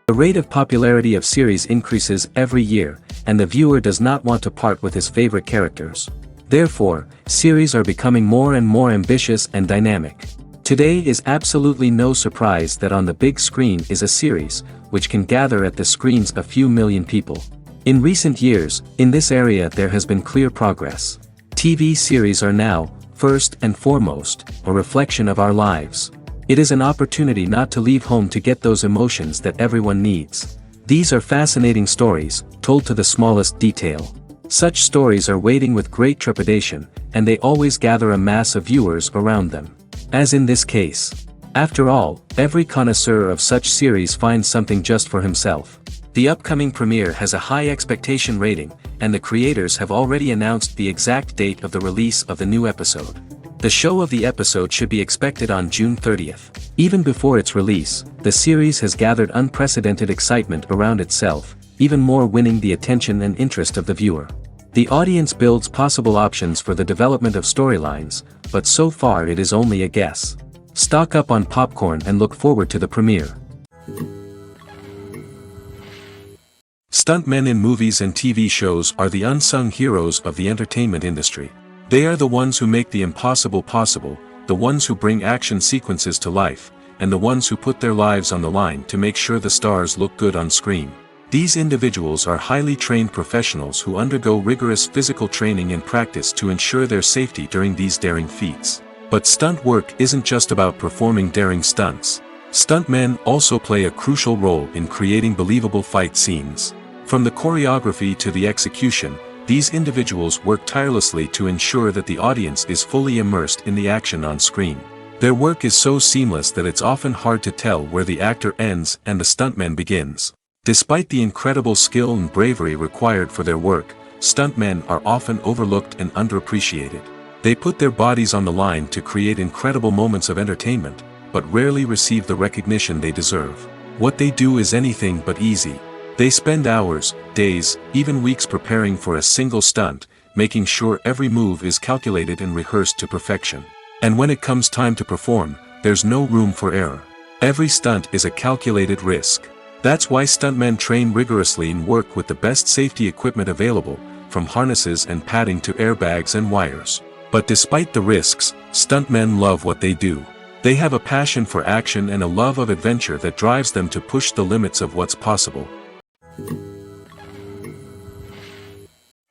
The rate of popularity of series increases every year, and the viewer does not want to part with his favorite characters. Therefore, series are becoming more and more ambitious and dynamic. Today is absolutely no surprise that on the big screen is a series, which can gather at the screens a few million people. In recent years, in this area there has been clear progress. TV series are now, first and foremost, a reflection of our lives. It is an opportunity not to leave home to get those emotions that everyone needs. These are fascinating stories, told to the smallest detail. Such stories are waiting with great trepidation, and they always gather a mass of viewers around them. As in this case. After all, every connoisseur of such series finds something just for himself. The upcoming premiere has a high expectation rating, and the creators have already announced the exact date of the release of the new episode. The show of the episode should be expected on June 30th. Even before its release, the series has gathered unprecedented excitement around itself, even more winning the attention and interest of the viewer. The audience builds possible options for the development of storylines, but so far it is only a guess. Stock up on popcorn and look forward to the premiere. Stuntmen in movies and TV shows are the unsung heroes of the entertainment industry. They are the ones who make the impossible possible, the ones who bring action sequences to life, and the ones who put their lives on the line to make sure the stars look good on screen. These individuals are highly trained professionals who undergo rigorous physical training and practice to ensure their safety during these daring feats. But stunt work isn't just about performing daring stunts. Stuntmen also play a crucial role in creating believable fight scenes. From the choreography to the execution, these individuals work tirelessly to ensure that the audience is fully immersed in the action on screen. Their work is so seamless that it's often hard to tell where the actor ends and the stuntman begins. Despite the incredible skill and bravery required for their work, stuntmen are often overlooked and underappreciated. They put their bodies on the line to create incredible moments of entertainment, but rarely receive the recognition they deserve. What they do is anything but easy. They spend hours, days, even weeks preparing for a single stunt, making sure every move is calculated and rehearsed to perfection. And when it comes time to perform, there's no room for error. Every stunt is a calculated risk. That's why stuntmen train rigorously and work with the best safety equipment available, from harnesses and padding to airbags and wires. But despite the risks, stuntmen love what they do. They have a passion for action and a love of adventure that drives them to push the limits of what's possible.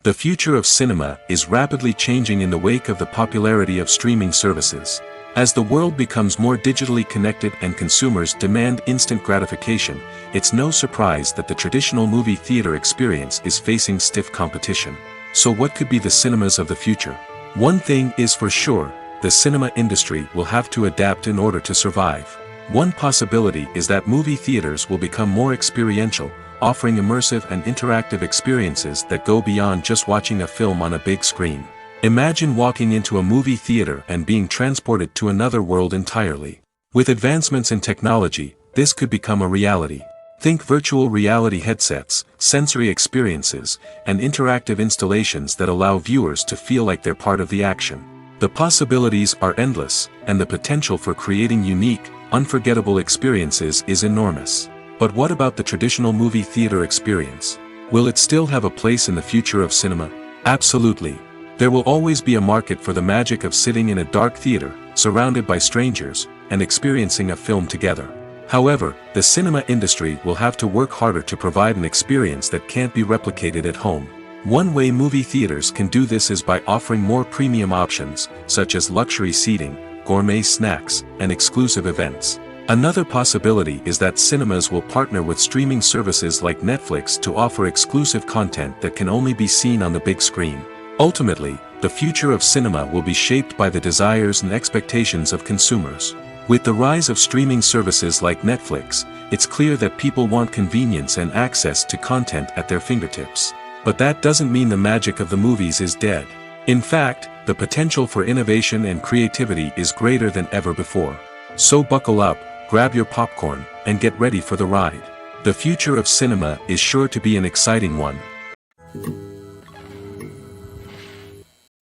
The future of cinema is rapidly changing in the wake of the popularity of streaming services. As the world becomes more digitally connected and consumers demand instant gratification, it's no surprise that the traditional movie theater experience is facing stiff competition. So what could be the cinemas of the future? One thing is for sure, the cinema industry will have to adapt in order to survive. One possibility is that movie theaters will become more experiential, offering immersive and interactive experiences that go beyond just watching a film on a big screen. Imagine walking into a movie theater and being transported to another world entirely. With advancements in technology, this could become a reality. Think virtual reality headsets, sensory experiences, and interactive installations that allow viewers to feel like they're part of the action. The possibilities are endless, and the potential for creating unique, unforgettable experiences is enormous. But what about the traditional movie theater experience? Will it still have a place in the future of cinema? Absolutely. There will always be a market for the magic of sitting in a dark theater, surrounded by strangers, and experiencing a film together. However, the cinema industry will have to work harder to provide an experience that can't be replicated at home. One way movie theaters can do this is by offering more premium options, such as luxury seating, gourmet snacks, and exclusive events. Another possibility is that cinemas will partner with streaming services like Netflix to offer exclusive content that can only be seen on the big screen. Ultimately, the future of cinema will be shaped by the desires and expectations of consumers. With the rise of streaming services like Netflix, it's clear that people want convenience and access to content at their fingertips. But that doesn't mean the magic of the movies is dead. In fact, the potential for innovation and creativity is greater than ever before. So buckle up, grab your popcorn, and get ready for the ride. The future of cinema is sure to be an exciting one.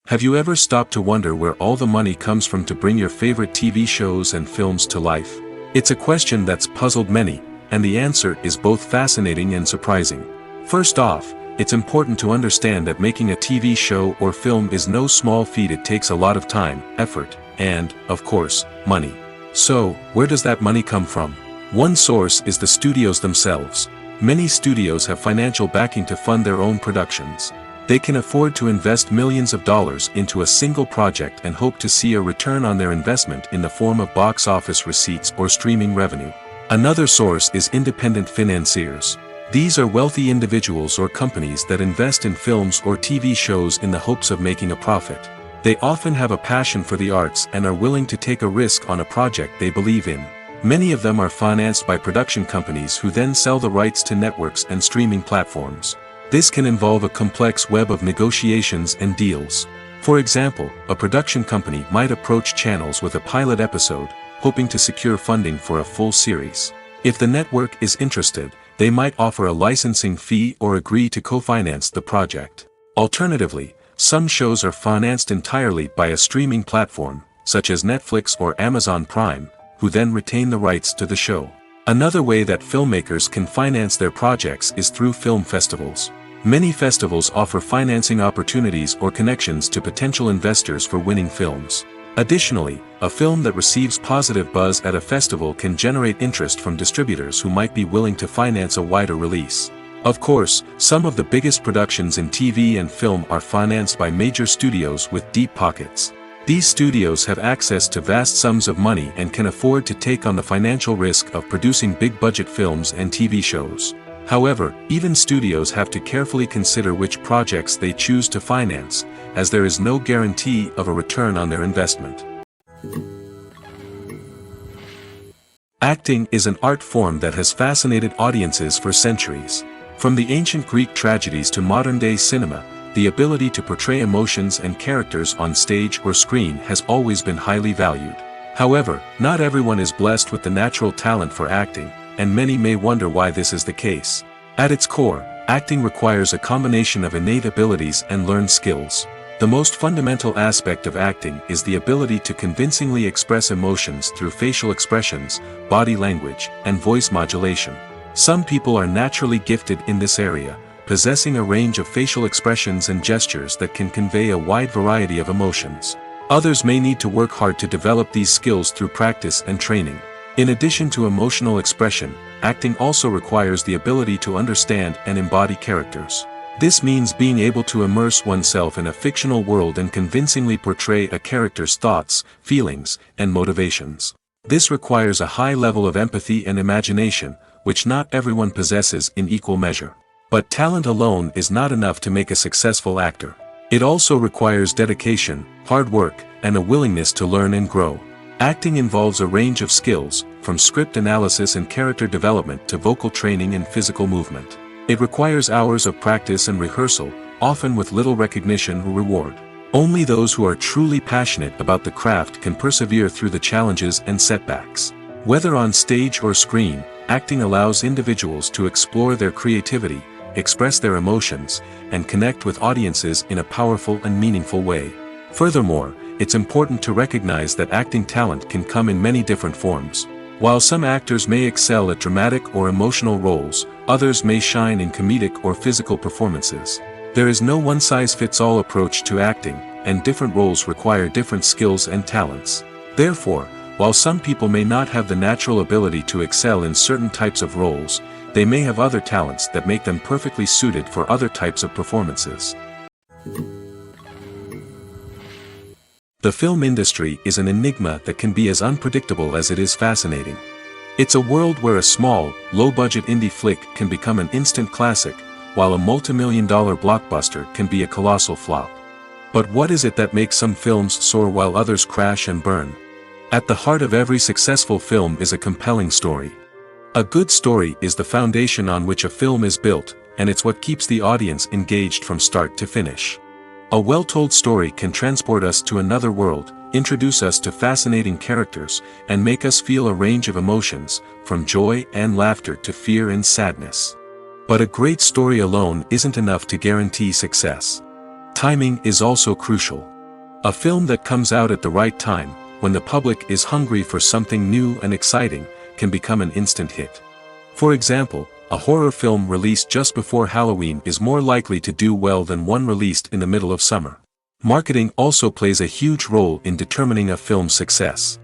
Have you ever stopped to wonder where all the money comes from to bring your favorite TV shows and films to life? It's a question that's puzzled many, and the answer is both fascinating and surprising. First off, it's important to understand that making a TV show or film is no small feat. It takes a lot of time, effort, and, of course, money. So, where does that money come from? One source is the studios themselves. Many studios have financial backing to fund their own productions. They can afford to invest millions of dollars into a single project and hope to see a return on their investment in the form of box office receipts or streaming revenue. Another source is independent financiers. These are wealthy individuals or companies that invest in films or TV shows in the hopes of making a profit. They often have a passion for the arts and are willing to take a risk on a project they believe in. Many of them are financed by production companies who then sell the rights to networks and streaming platforms. This can involve a complex web of negotiations and deals. For example, a production company might approach channels with a pilot episode, hoping to secure funding for a full series. If the network is interested, they might offer a licensing fee or agree to co-finance the project. Alternatively, some shows are financed entirely by a streaming platform, such as Netflix or Amazon Prime, who then retain the rights to the show. Another way that filmmakers can finance their projects is through film festivals. Many festivals offer financing opportunities or connections to potential investors for winning films. Additionally, a film that receives positive buzz at a festival can generate interest from distributors who might be willing to finance a wider release. Of course, some of the biggest productions in TV and film are financed by major studios with deep pockets. These studios have access to vast sums of money and can afford to take on the financial risk of producing big-budget films and TV shows. However, even studios have to carefully consider which projects they choose to finance, as there is no guarantee of a return on their investment. Acting is an art form that has fascinated audiences for centuries. From the ancient Greek tragedies to modern-day cinema, the ability to portray emotions and characters on stage or screen has always been highly valued. However, not everyone is blessed with the natural talent for acting, and many may wonder why this is the case. At its core, acting requires a combination of innate abilities and learned skills. The most fundamental aspect of acting is the ability to convincingly express emotions through facial expressions, body language, and voice modulation. Some people are naturally gifted in this area, possessing a range of facial expressions and gestures that can convey a wide variety of emotions. Others may need to work hard to develop these skills through practice and training. In addition to emotional expression, acting also requires the ability to understand and embody characters. This means being able to immerse oneself in a fictional world and convincingly portray a character's thoughts, feelings, and motivations. This requires a high level of empathy and imagination, which not everyone possesses in equal measure. But talent alone is not enough to make a successful actor. It also requires dedication, hard work, and a willingness to learn and grow. Acting involves a range of skills, from script analysis and character development to vocal training and physical movement. It requires hours of practice and rehearsal, often with little recognition or reward. Only those who are truly passionate about the craft can persevere through the challenges and setbacks. Whether on stage or screen, acting allows individuals to explore their creativity, express their emotions, and connect with audiences in a powerful and meaningful way. Furthermore, it's important to recognize that acting talent can come in many different forms. While some actors may excel at dramatic or emotional roles, others may shine in comedic or physical performances. There is no one-size-fits-all approach to acting, and different roles require different skills and talents. Therefore, while some people may not have the natural ability to excel in certain types of roles, they may have other talents that make them perfectly suited for other types of performances. The film industry is an enigma that can be as unpredictable as it is fascinating. It's a world where a small, low-budget indie flick can become an instant classic, while a multi-million-dollar blockbuster can be a colossal flop. But what is it that makes some films soar while others crash and burn? At the heart of every successful film is a compelling story. A good story is the foundation on which a film is built, and it's what keeps the audience engaged from start to finish. A well-told story can transport us to another world, introduce us to fascinating characters, and make us feel a range of emotions, from joy and laughter to fear and sadness. But a great story alone isn't enough to guarantee success. Timing is also crucial. A film that comes out at the right time, when the public is hungry for something new and exciting, can become an instant hit. For example, a horror film released just before Halloween is more likely to do well than one released in the middle of summer. Marketing also plays a huge role in determining a film's success.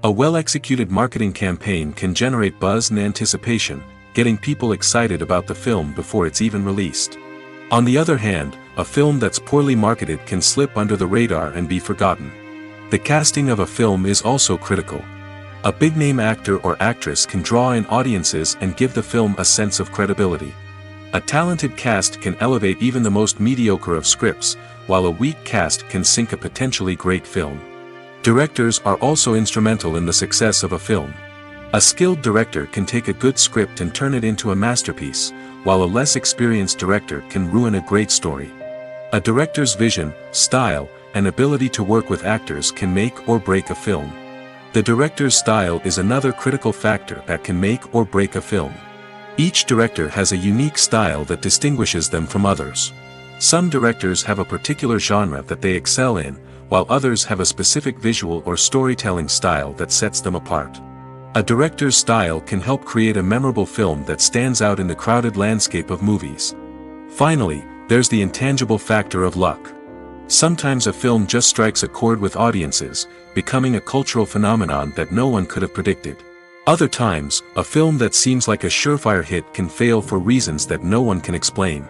A well-executed marketing campaign can generate buzz and anticipation, getting people excited about the film before it's even released. On the other hand, a film that's poorly marketed can slip under the radar and be forgotten. The casting of a film is also critical. A big-name actor or actress can draw in audiences and give the film a sense of credibility. A talented cast can elevate even the most mediocre of scripts, while a weak cast can sink a potentially great film. Directors are also instrumental in the success of a film. A skilled director can take a good script and turn it into a masterpiece, while a less experienced director can ruin a great story. A director's vision, style, and ability to work with actors can make or break a film. The director's style is another critical factor that can make or break a film. Each director has a unique style that distinguishes them from others. Some directors have a particular genre that they excel in, while others have a specific visual or storytelling style that sets them apart. A director's style can help create a memorable film that stands out in the crowded landscape of movies. Finally, there's the intangible factor of luck. Sometimes a film just strikes a chord with audiences, becoming a cultural phenomenon that no one could have predicted. Other times, a film that seems like a surefire hit can fail for reasons that no one can explain.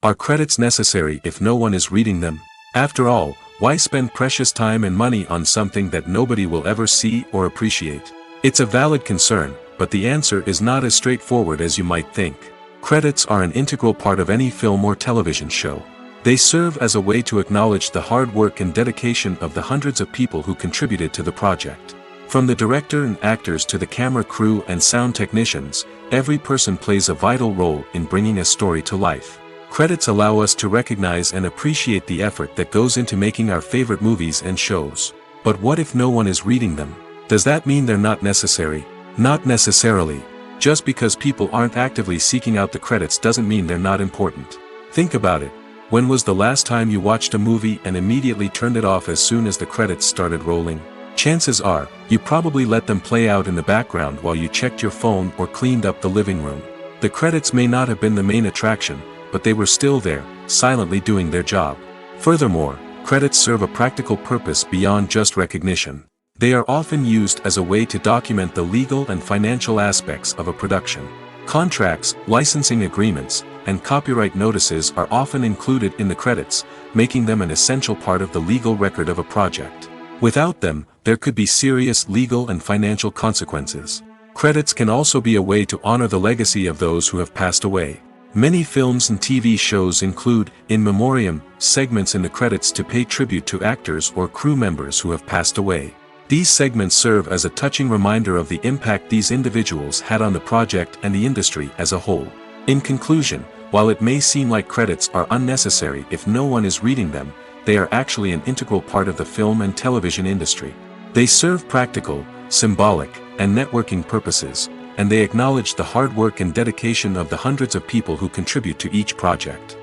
Are credits necessary if no one is reading them? After all, why spend precious time and money on something that nobody will ever see or appreciate? It's a valid concern, but the answer is not as straightforward as you might think. Credits are an integral part of any film or television show. They serve as a way to acknowledge the hard work and dedication of the hundreds of people who contributed to the project. From the director and actors to the camera crew and sound technicians, every person plays a vital role in bringing a story to life. Credits allow us to recognize and appreciate the effort that goes into making our favorite movies and shows. But what if no one is reading them? Does that mean they're not necessary? Not necessarily. Just because people aren't actively seeking out the credits doesn't mean they're not important. Think about it. When was the last time you watched a movie and immediately turned it off as soon as the credits started rolling? Chances are, you probably let them play out in the background while you checked your phone or cleaned up the living room. The credits may not have been the main attraction, but they were still there, silently doing their job. Furthermore, credits serve a practical purpose beyond just recognition. They are often used as a way to document the legal and financial aspects of a production. Contracts, licensing agreements, and copyright notices are often included in the credits, making them an essential part of the legal record of a project. Without them, there could be serious legal and financial consequences. Credits can also be a way to honor the legacy of those who have passed away. Many films and TV shows include, in memoriam, segments in the credits to pay tribute to actors or crew members who have passed away. These segments serve as a touching reminder of the impact these individuals had on the project and the industry as a whole. In conclusion, while it may seem like credits are unnecessary if no one is reading them, they are actually an integral part of the film and television industry. They serve practical, symbolic, and networking purposes, and they acknowledge the hard work and dedication of the hundreds of people who contribute to each project.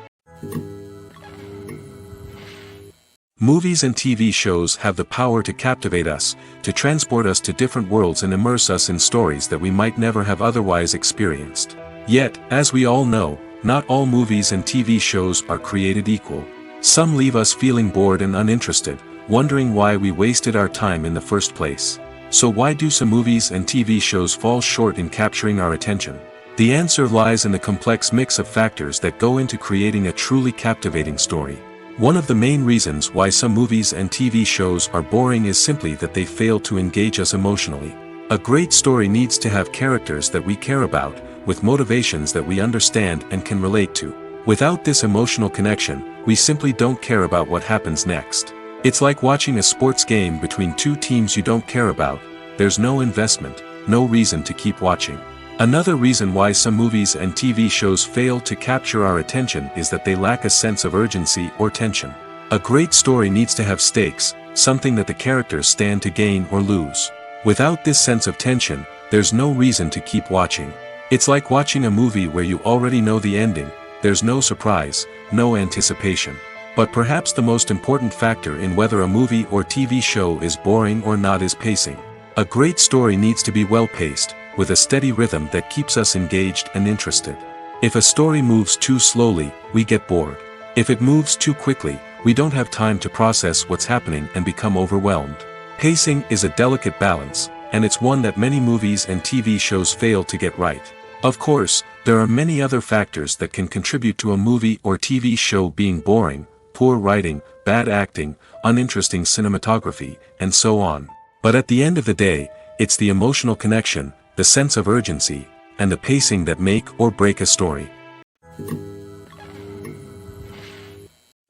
Movies and TV shows have the power to captivate us, to transport us to different worlds and immerse us in stories that we might never have otherwise experienced. Yet, as we all know, not all movies and TV shows are created equal. Some leave us feeling bored and uninterested, wondering why we wasted our time in the first place. So why do some movies and TV shows fall short in capturing our attention? The answer lies in the complex mix of factors that go into creating a truly captivating story. One of the main reasons why some movies and TV shows are boring is simply that they fail to engage us emotionally. A great story needs to have characters that we care about, with motivations that we understand and can relate to. Without this emotional connection, we simply don't care about what happens next. It's like watching a sports game between two teams you don't care about. There's no investment, no reason to keep watching. Another reason why some movies and TV shows fail to capture our attention is that they lack a sense of urgency or tension. A great story needs to have stakes, something that the characters stand to gain or lose. Without this sense of tension, there's no reason to keep watching. It's like watching a movie where you already know the ending. There's no surprise, no anticipation. But perhaps the most important factor in whether a movie or TV show is boring or not is pacing. A great story needs to be well-paced, with a steady rhythm that keeps us engaged and interested. If a story moves too slowly, we get bored. If it moves too quickly, we don't have time to process what's happening and become overwhelmed. Pacing is a delicate balance, and it's one that many movies and TV shows fail to get right. Of course, there are many other factors that can contribute to a movie or TV show being boring: poor writing, bad acting, uninteresting cinematography, and so on. But at the end of the day, it's the emotional connection, the sense of urgency, and the pacing that make or break a story.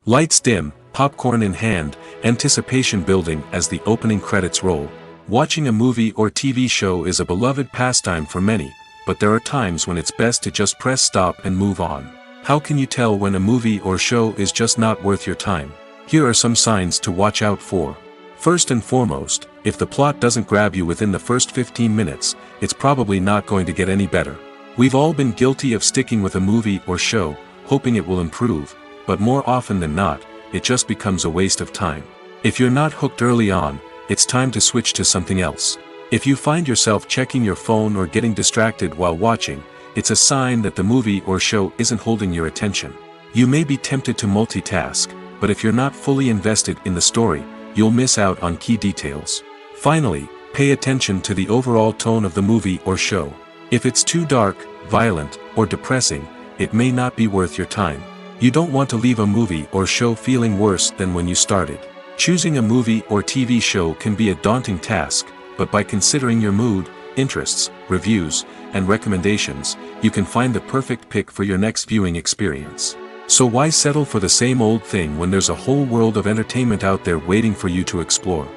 Lights dim, popcorn in hand, anticipation building as the opening credits roll. Watching a movie or TV show is a beloved pastime for many, but there are times when it's best to just press stop and move on. How can you tell when a movie or show is just not worth your time? Here are some signs to watch out for. First and foremost, if the plot doesn't grab you within the first 15 minutes, it's probably not going to get any better. We've all been guilty of sticking with a movie or show, hoping it will improve, but more often than not, it just becomes a waste of time. If you're not hooked early on, it's time to switch to something else. If you find yourself checking your phone or getting distracted while watching, it's a sign that the movie or show isn't holding your attention. You may be tempted to multitask, but if you're not fully invested in the story, you'll miss out on key details. Finally, pay attention to the overall tone of the movie or show. If it's too dark, violent, or depressing, it may not be worth your time. You don't want to leave a movie or show feeling worse than when you started. Choosing a movie or TV show can be a daunting task, but by considering your mood, interests, reviews, and recommendations, you can find the perfect pick for your next viewing experience. So why settle for the same old thing when there's a whole world of entertainment out there waiting for you to explore?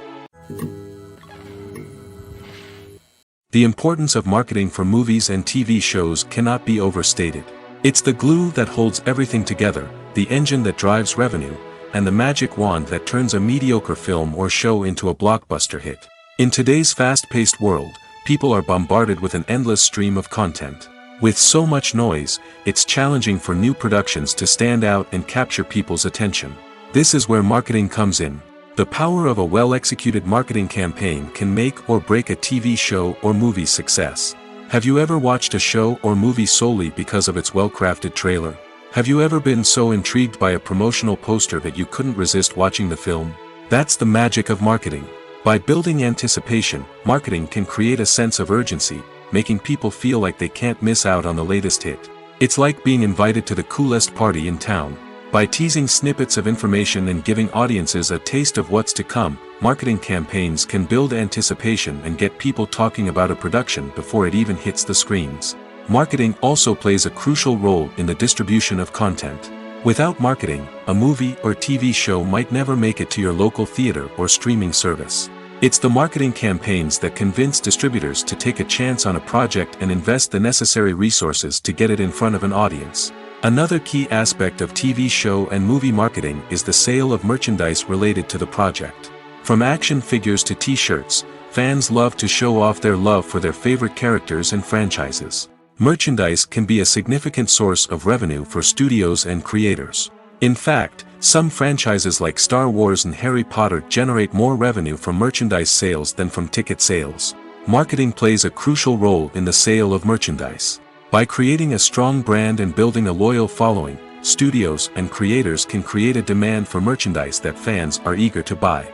The importance of marketing for movies and TV shows cannot be overstated. It's the glue that holds everything together, the engine that drives revenue, and the magic wand that turns a mediocre film or show into a blockbuster hit. In today's fast-paced world, people are bombarded with an endless stream of content. With so much noise, it's challenging for new productions to stand out and capture people's attention. This is where marketing comes in. The power of a well-executed marketing campaign can make or break a TV show or movie's success. Have you ever watched a show or movie solely because of its well-crafted trailer? Have you ever been so intrigued by a promotional poster that you couldn't resist watching the film? That's the magic of marketing. By building anticipation, marketing can create a sense of urgency, making people feel like they can't miss out on the latest hit. It's like being invited to the coolest party in town. By teasing snippets of information and giving audiences a taste of what's to come, marketing campaigns can build anticipation and get people talking about a production before it even hits the screens. Marketing also plays a crucial role in the distribution of content. Without marketing, a movie or TV show might never make it to your local theater or streaming service. It's the marketing campaigns that convince distributors to take a chance on a project and invest the necessary resources to get it in front of an audience. Another key aspect of TV show and movie marketing is the sale of merchandise related to the project. From action figures to t-shirts, fans love to show off their love for their favorite characters and franchises. Merchandise can be a significant source of revenue for studios and creators. In fact, some franchises like Star Wars and Harry Potter generate more revenue from merchandise sales than from ticket sales. Marketing plays a crucial role in the sale of merchandise. By creating a strong brand and building a loyal following, studios and creators can create a demand for merchandise that fans are eager to buy.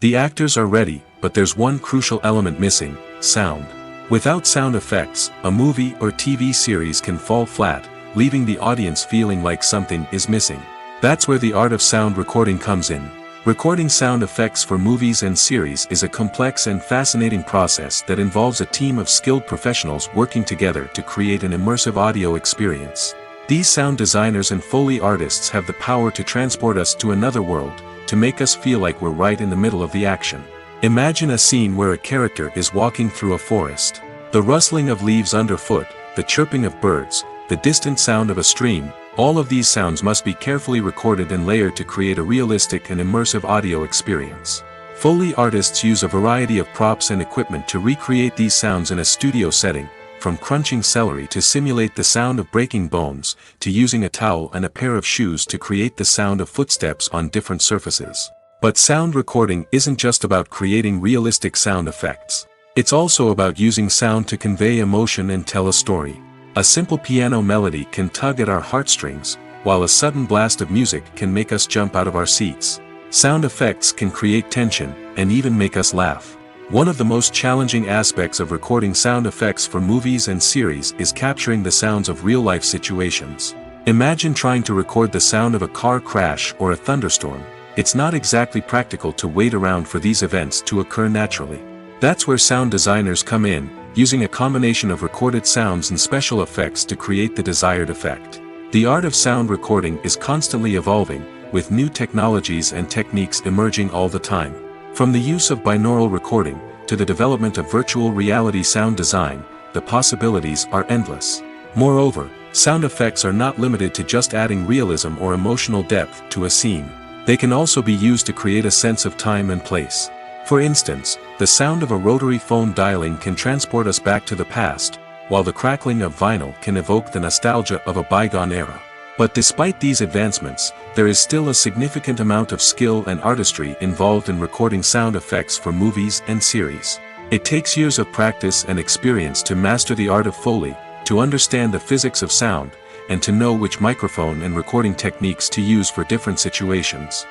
The actors are ready, but there's one crucial element missing: sound. Without sound effects, a movie or TV series can fall flat, leaving the audience feeling like something is missing. That's where the art of sound recording comes in. Recording sound effects for movies and series is a complex and fascinating process that involves a team of skilled professionals working together to create an immersive audio experience. These sound designers and Foley artists have the power to transport us to another world, to make us feel like we're right in the middle of the action. Imagine a scene where a character is walking through a forest. The rustling of leaves underfoot, the chirping of birds, the distant sound of a stream, all of these sounds must be carefully recorded and layered to create a realistic and immersive audio experience. Foley artists use a variety of props and equipment to recreate these sounds in a studio setting, from crunching celery to simulate the sound of breaking bones, to using a towel and a pair of shoes to create the sound of footsteps on different surfaces. But sound recording isn't just about creating realistic sound effects. It's also about using sound to convey emotion and tell a story. A simple piano melody can tug at our heartstrings, while a sudden blast of music can make us jump out of our seats. Sound effects can create tension, and even make us laugh. One of the most challenging aspects of recording sound effects for movies and series is capturing the sounds of real-life situations. Imagine trying to record the sound of a car crash or a thunderstorm. It's not exactly practical to wait around for these events to occur naturally. That's where sound designers come in, using a combination of recorded sounds and special effects to create the desired effect. The art of sound recording is constantly evolving, with new technologies and techniques emerging all the time. From the use of binaural recording, to the development of virtual reality sound design, the possibilities are endless. Moreover, sound effects are not limited to just adding realism or emotional depth to a scene. They can also be used to create a sense of time and place. For instance, the sound of a rotary phone dialing can transport us back to the past, while the crackling of vinyl can evoke the nostalgia of a bygone era. But despite these advancements, there is still a significant amount of skill and artistry involved in recording sound effects for movies and series. It takes years of practice and experience to master the art of Foley, to understand the physics of sound, and to know which microphone and recording techniques to use for different situations.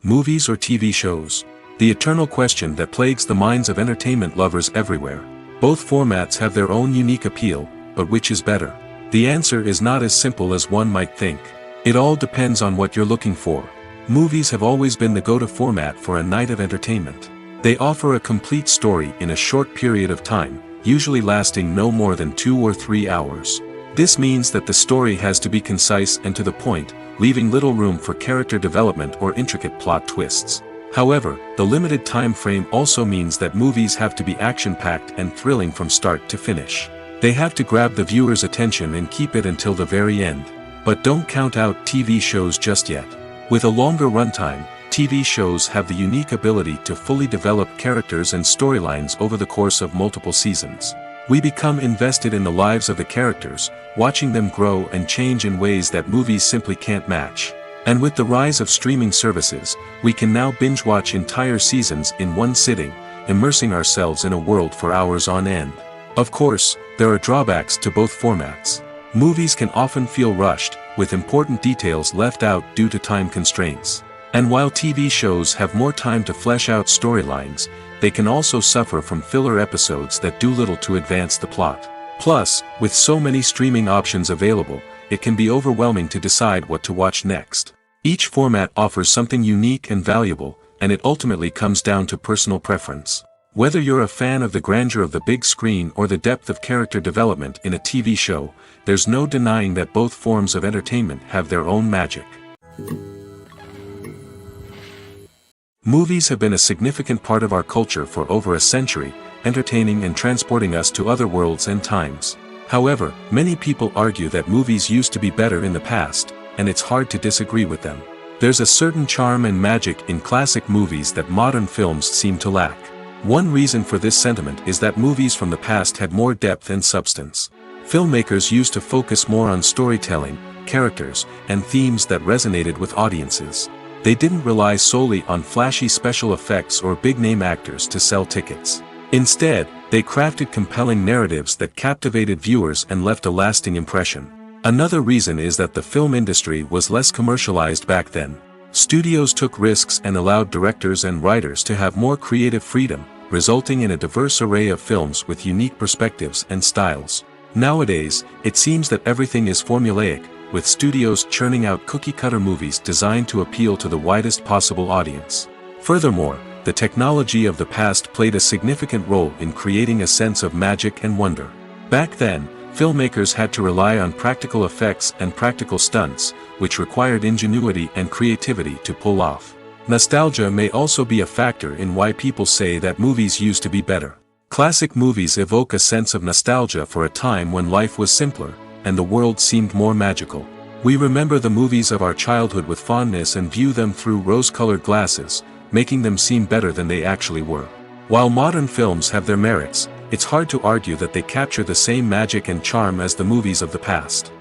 Movies or TV shows? The eternal question that plagues the minds of entertainment lovers everywhere. Both formats have their own unique appeal, but which is better? The answer is not as simple as one might think. It all depends on what you're looking for. Movies have always been the go-to format for a night of entertainment. They offer a complete story in a short period of time, usually lasting no more than 2 or 3 hours. This means that the story has to be concise and to the point, leaving little room for character development or intricate plot twists. However, the limited time frame also means that movies have to be action-packed and thrilling from start to finish. They have to grab the viewer's attention and keep it until the very end. But don't count out TV shows just yet. With a longer runtime, TV shows have the unique ability to fully develop characters and storylines over the course of multiple seasons. We become invested in the lives of the characters, watching them grow and change in ways that movies simply can't match. And with the rise of streaming services, we can now binge-watch entire seasons in one sitting, immersing ourselves in a world for hours on end. Of course, there are drawbacks to both formats. Movies can often feel rushed, with important details left out due to time constraints. And while TV shows have more time to flesh out storylines, they can also suffer from filler episodes that do little to advance the plot. Plus, with so many streaming options available, it can be overwhelming to decide what to watch next. Each format offers something unique and valuable, and it ultimately comes down to personal preference. Whether you're a fan of the grandeur of the big screen or the depth of character development in a TV show, there's no denying that both forms of entertainment have their own magic. Movies have been a significant part of our culture for over a century, entertaining and transporting us to other worlds and times. However, many people argue that movies used to be better in the past, and it's hard to disagree with them. There's a certain charm and magic in classic movies that modern films seem to lack. One reason for this sentiment is that movies from the past had more depth and substance. Filmmakers used to focus more on storytelling, characters, and themes that resonated with audiences. They didn't rely solely on flashy special effects or big-name actors to sell tickets. Instead, they crafted compelling narratives that captivated viewers and left a lasting impression. Another reason is that the film industry was less commercialized back then. Studios took risks and allowed directors and writers to have more creative freedom, resulting in a diverse array of films with unique perspectives and styles. Nowadays, it seems that everything is formulaic, with studios churning out cookie-cutter movies designed to appeal to the widest possible audience. Furthermore, the technology of the past played a significant role in creating a sense of magic and wonder. Back then, filmmakers had to rely on practical effects and practical stunts, which required ingenuity and creativity to pull off. Nostalgia may also be a factor in why people say that movies used to be better. Classic movies evoke a sense of nostalgia for a time when life was simpler, and the world seemed more magical. We remember the movies of our childhood with fondness and view them through rose-colored glasses, making them seem better than they actually were. While modern films have their merits, it's hard to argue that they capture the same magic and charm as the movies of the past.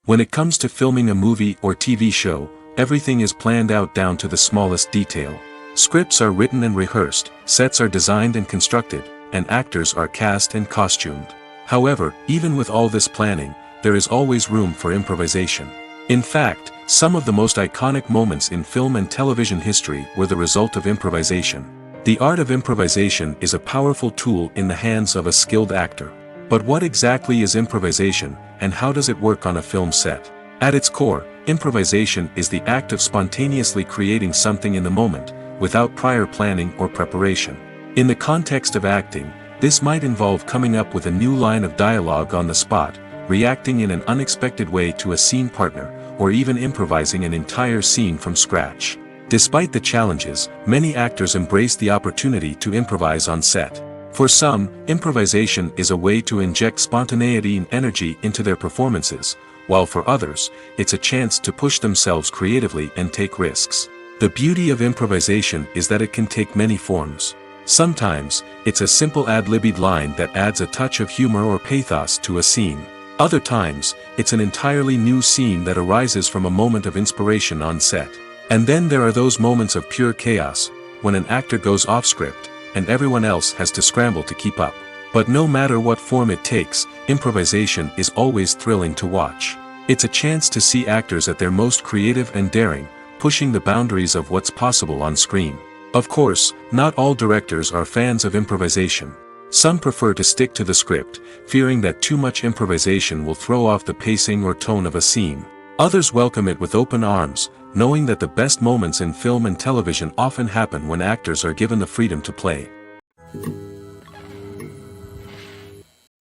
When it comes to filming a movie or TV show, everything is planned out down to the smallest detail. Scripts are written and rehearsed, sets are designed and constructed, and actors are cast and costumed. However, even with all this planning, there is always room for improvisation. In fact, some of the most iconic moments in film and television history were the result of improvisation. The art of improvisation is a powerful tool in the hands of a skilled actor. But what exactly is improvisation, and how does it work on a film set? At its core, improvisation is the act of spontaneously creating something in the moment, without prior planning or preparation. In the context of acting, this might involve coming up with a new line of dialogue on the spot, reacting in an unexpected way to a scene partner, or even improvising an entire scene from scratch. Despite the challenges, many actors embrace the opportunity to improvise on set. For some, improvisation is a way to inject spontaneity and energy into their performances, while for others, it's a chance to push themselves creatively and take risks. The beauty of improvisation is that it can take many forms. Sometimes, it's a simple ad-libbed line that adds a touch of humor or pathos to a scene. Other times, it's an entirely new scene that arises from a moment of inspiration on set. And then there are those moments of pure chaos, when an actor goes off script, and everyone else has to scramble to keep up. But no matter what form it takes, improvisation is always thrilling to watch. It's a chance to see actors at their most creative and daring, pushing the boundaries of what's possible on screen. Of course, not all directors are fans of improvisation. Some prefer to stick to the script, fearing that too much improvisation will throw off the pacing or tone of a scene. Others welcome it with open arms, knowing that the best moments in film and television often happen when actors are given the freedom to play.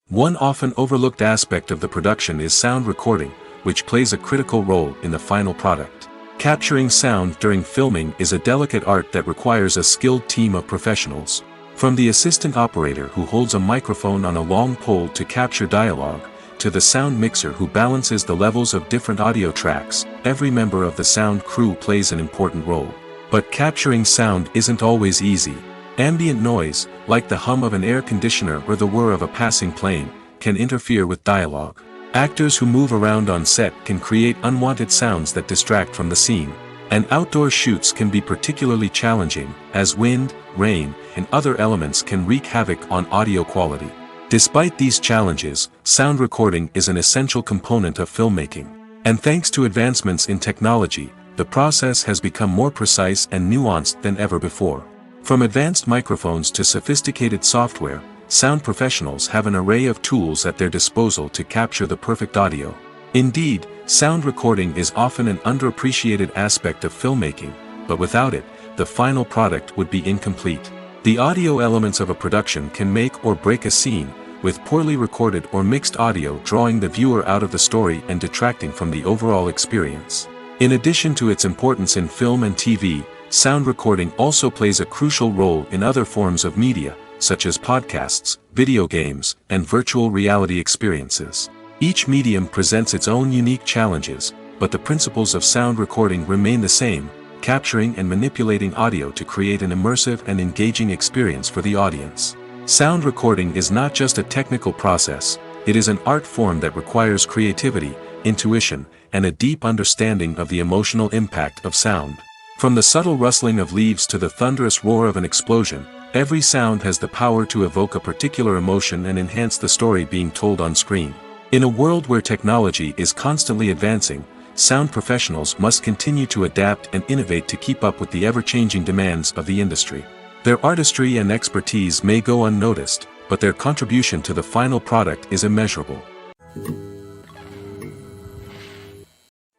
One often overlooked aspect of the production is sound recording, which plays a critical role in the final product. Capturing sound during filming is a delicate art that requires a skilled team of professionals. From the assistant operator who holds a microphone on a long pole to capture dialogue, to the sound mixer who balances the levels of different audio tracks, every member of the sound crew plays an important role. But capturing sound isn't always easy. Ambient noise, like the hum of an air conditioner or the whir of a passing plane, can interfere with dialogue. Actors who move around on set can create unwanted sounds that distract from the scene. And outdoor shoots can be particularly challenging, as wind, rain, and other elements can wreak havoc on audio quality. Despite these challenges, sound recording is an essential component of filmmaking. And thanks to advancements in technology, the process has become more precise and nuanced than ever before. From advanced microphones to sophisticated software, sound professionals have an array of tools at their disposal to capture the perfect audio. Indeed, sound recording is often an underappreciated aspect of filmmaking, but without it, the final product would be incomplete. The audio elements of a production can make or break a scene, with poorly recorded or mixed audio drawing the viewer out of the story and detracting from the overall experience. In addition to its importance in film and TV, sound recording also plays a crucial role in other forms of media, such as podcasts, video games, and virtual reality experiences. Each medium presents its own unique challenges, but the principles of sound recording remain the same: capturing and manipulating audio to create an immersive and engaging experience for the audience. Sound recording is not just a technical process, it is an art form that requires creativity, intuition, and a deep understanding of the emotional impact of sound. From the subtle rustling of leaves to the thunderous roar of an explosion, every sound has the power to evoke a particular emotion and enhance the story being told on screen. In a world where technology is constantly advancing, sound professionals must continue to adapt and innovate to keep up with the ever-changing demands of the industry. Their artistry and expertise may go unnoticed, but their contribution to the final product is immeasurable.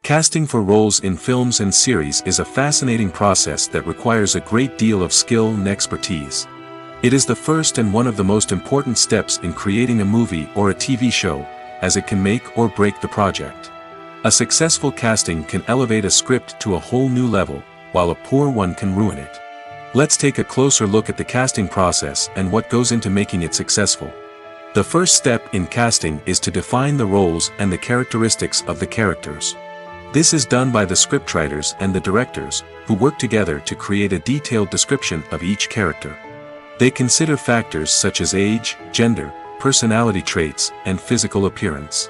Casting for roles in films and series is a fascinating process that requires a great deal of skill and expertise. It is the first and one of the most important steps in creating a movie or a TV show, as it can make or break the project. A successful casting can elevate a script to a whole new level, while a poor one can ruin it. Let's take a closer look at the casting process and what goes into making it successful. The first step in casting is to define the roles and the characteristics of the characters. This is done by the scriptwriters and the directors, who work together to create a detailed description of each character. They consider factors such as age, gender, personality traits, and physical appearance.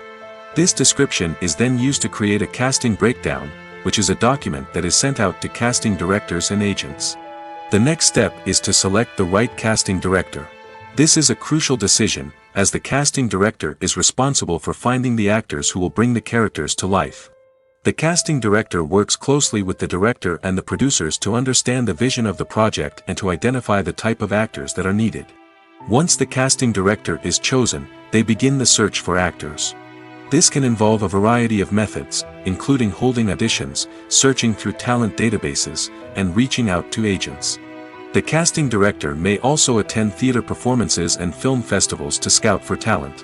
This description is then used to create a casting breakdown, which is a document that is sent out to casting directors and agents. The next step is to select the right casting director. This is a crucial decision, as the casting director is responsible for finding the actors who will bring the characters to life. The casting director works closely with the director and the producers to understand the vision of the project and to identify the type of actors that are needed. Once the casting director is chosen, they begin the search for actors. This can involve a variety of methods, including holding auditions, searching through talent databases, and reaching out to agents. The casting director may also attend theater performances and film festivals to scout for talent.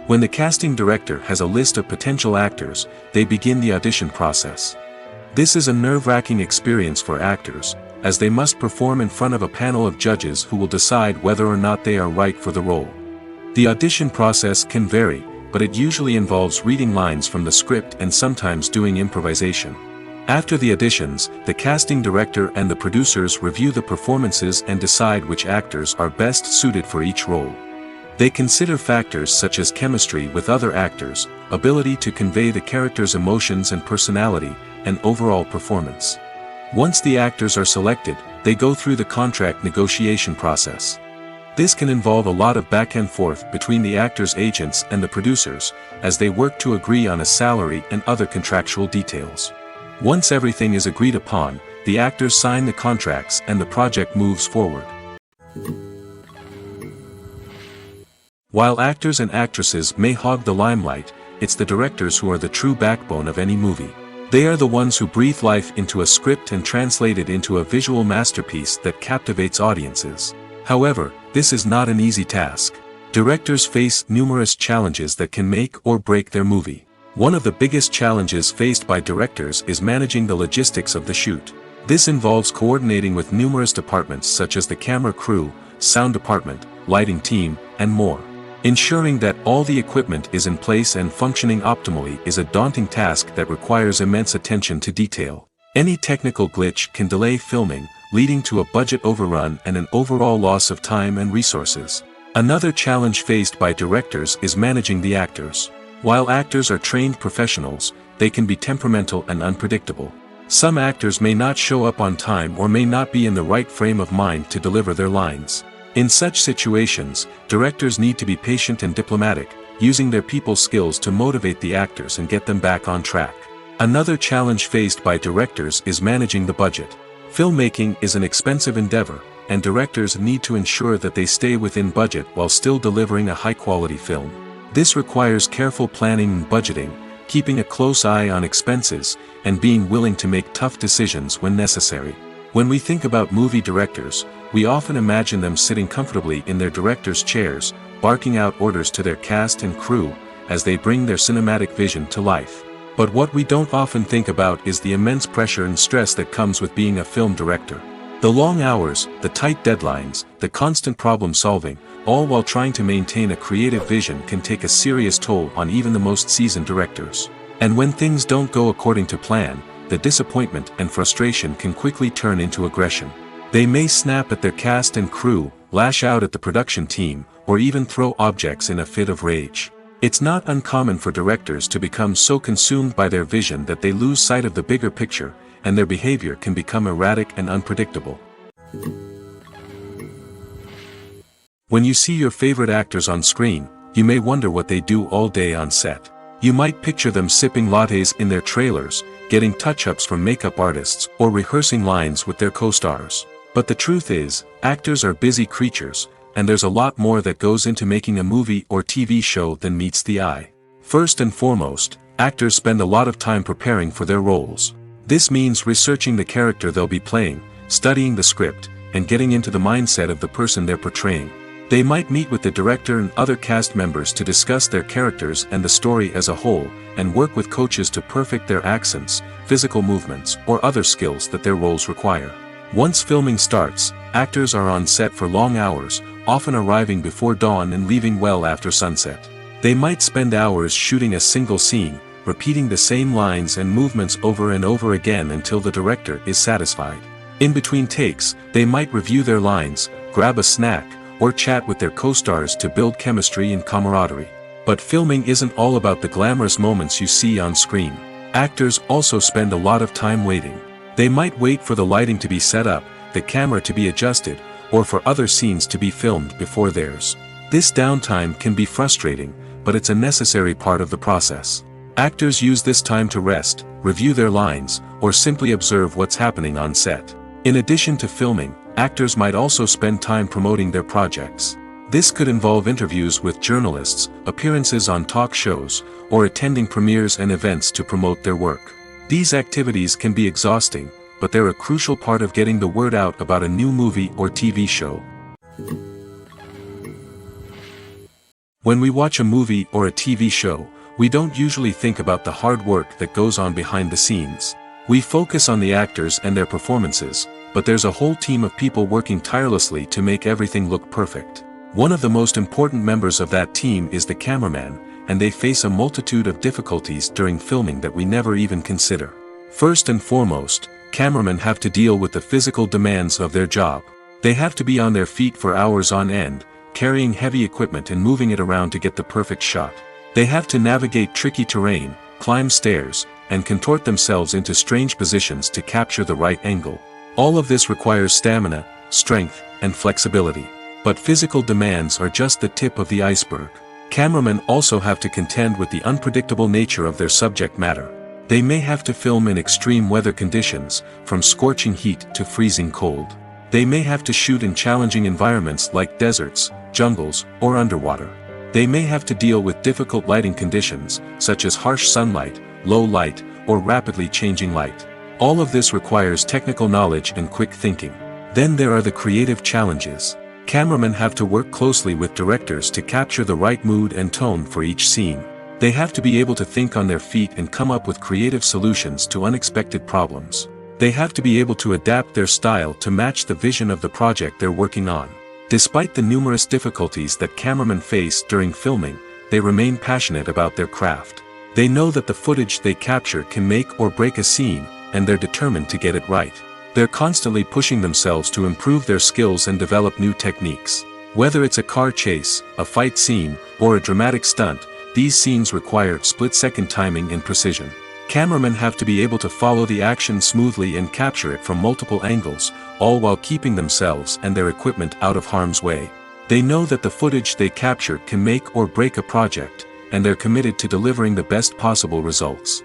When the casting director has a list of potential actors, they begin the audition process. This is a nerve-wracking experience for actors, as they must perform in front of a panel of judges who will decide whether or not they are right for the role. The audition process can vary, but it usually involves reading lines from the script and sometimes doing improvisation. After the auditions, the casting director and the producers review the performances and decide which actors are best suited for each role. They consider factors such as chemistry with other actors, ability to convey the character's emotions and personality, and overall performance. Once the actors are selected, they go through the contract negotiation process. This can involve a lot of back and forth between the actors' agents and the producers, as they work to agree on a salary and other contractual details. Once everything is agreed upon, the actors sign the contracts and the project moves forward. While actors and actresses may hog the limelight, it's the directors who are the true backbone of any movie. They are the ones who breathe life into a script and translate it into a visual masterpiece that captivates audiences. However, this is not an easy task. Directors face numerous challenges that can make or break their movie. One of the biggest challenges faced by directors is managing the logistics of the shoot. This involves coordinating with numerous departments such as the camera crew, sound department, lighting team, and more. Ensuring that all the equipment is in place and functioning optimally is a daunting task that requires immense attention to detail. Any technical glitch can delay filming, leading to a budget overrun and an overall loss of time and resources. Another challenge faced by directors is managing the actors. While actors are trained professionals, they can be temperamental and unpredictable. Some actors may not show up on time or may not be in the right frame of mind to deliver their lines. In such situations, directors need to be patient and diplomatic, using their people skills to motivate the actors and get them back on track. Another challenge faced by directors is managing the budget. Filmmaking is an expensive endeavor, and directors need to ensure that they stay within budget while still delivering a high-quality film. This requires careful planning and budgeting, keeping a close eye on expenses, and being willing to make tough decisions when necessary. When we think about movie directors, we often imagine them sitting comfortably in their director's chairs, barking out orders to their cast and crew, as they bring their cinematic vision to life. But what we don't often think about is the immense pressure and stress that comes with being a film director. The long hours, the tight deadlines, the constant problem solving, all while trying to maintain a creative vision can take a serious toll on even the most seasoned directors. And when things don't go according to plan, the disappointment and frustration can quickly turn into aggression. They may snap at their cast and crew, lash out at the production team, or even throw objects in a fit of rage. It's not uncommon for directors to become so consumed by their vision that they lose sight of the bigger picture, and their behavior can become erratic and unpredictable. When you see your favorite actors on screen, you may wonder what they do all day on set. You might picture them sipping lattes in their trailers, getting touch-ups from makeup artists, or rehearsing lines with their co-stars. But the truth is, actors are busy creatures, and there's a lot more that goes into making a movie or TV show than meets the eye. First and foremost, actors spend a lot of time preparing for their roles. This means researching the character they'll be playing, studying the script, and getting into the mindset of the person they're portraying. They might meet with the director and other cast members to discuss their characters and the story as a whole, and work with coaches to perfect their accents, physical movements, or other skills that their roles require. Once filming starts, actors are on set for long hours, often arriving before dawn and leaving well after sunset. They might spend hours shooting a single scene, repeating the same lines and movements over and over again until the director is satisfied. In between takes, they might review their lines, grab a snack, or chat with their co-stars to build chemistry and camaraderie. But filming isn't all about the glamorous moments you see on screen. Actors also spend a lot of time waiting. They might wait for the lighting to be set up, the camera to be adjusted, or for other scenes to be filmed before theirs. This downtime can be frustrating, but it's a necessary part of the process. Actors use this time to rest, review their lines, or simply observe what's happening on set. In addition to filming, actors might also spend time promoting their projects. This could involve interviews with journalists, appearances on talk shows, or attending premieres and events to promote their work. These activities can be exhausting, but they're a crucial part of getting the word out about a new movie or TV show. When we watch a movie or a TV show, we don't usually think about the hard work that goes on behind the scenes. We focus on the actors and their performances, but there's a whole team of people working tirelessly to make everything look perfect. One of the most important members of that team is the cameraman, and they face a multitude of difficulties during filming that we never even consider. First and foremost, cameramen have to deal with the physical demands of their job. They have to be on their feet for hours on end, carrying heavy equipment and moving it around to get the perfect shot. They have to navigate tricky terrain, climb stairs, and contort themselves into strange positions to capture the right angle. All of this requires stamina, strength, and flexibility. But physical demands are just the tip of the iceberg. Cameramen also have to contend with the unpredictable nature of their subject matter. They may have to film in extreme weather conditions, from scorching heat to freezing cold. They may have to shoot in challenging environments like deserts, jungles, or underwater. They may have to deal with difficult lighting conditions, such as harsh sunlight, low light, or rapidly changing light. All of this requires technical knowledge and quick thinking. Then there are the creative challenges. Cameramen have to work closely with directors to capture the right mood and tone for each scene. They have to be able to think on their feet and come up with creative solutions to unexpected problems. They have to be able to adapt their style to match the vision of the project they're working on. Despite the numerous difficulties that cameramen face during filming, they remain passionate about their craft. They know that the footage they capture can make or break a scene, and they're determined to get it right. They're constantly pushing themselves to improve their skills and develop new techniques. Whether it's a car chase, a fight scene, or a dramatic stunt, these scenes require split-second timing and precision. Cameramen have to be able to follow the action smoothly and capture it from multiple angles, all while keeping themselves and their equipment out of harm's way. They know that the footage they capture can make or break a project, and they're committed to delivering the best possible results.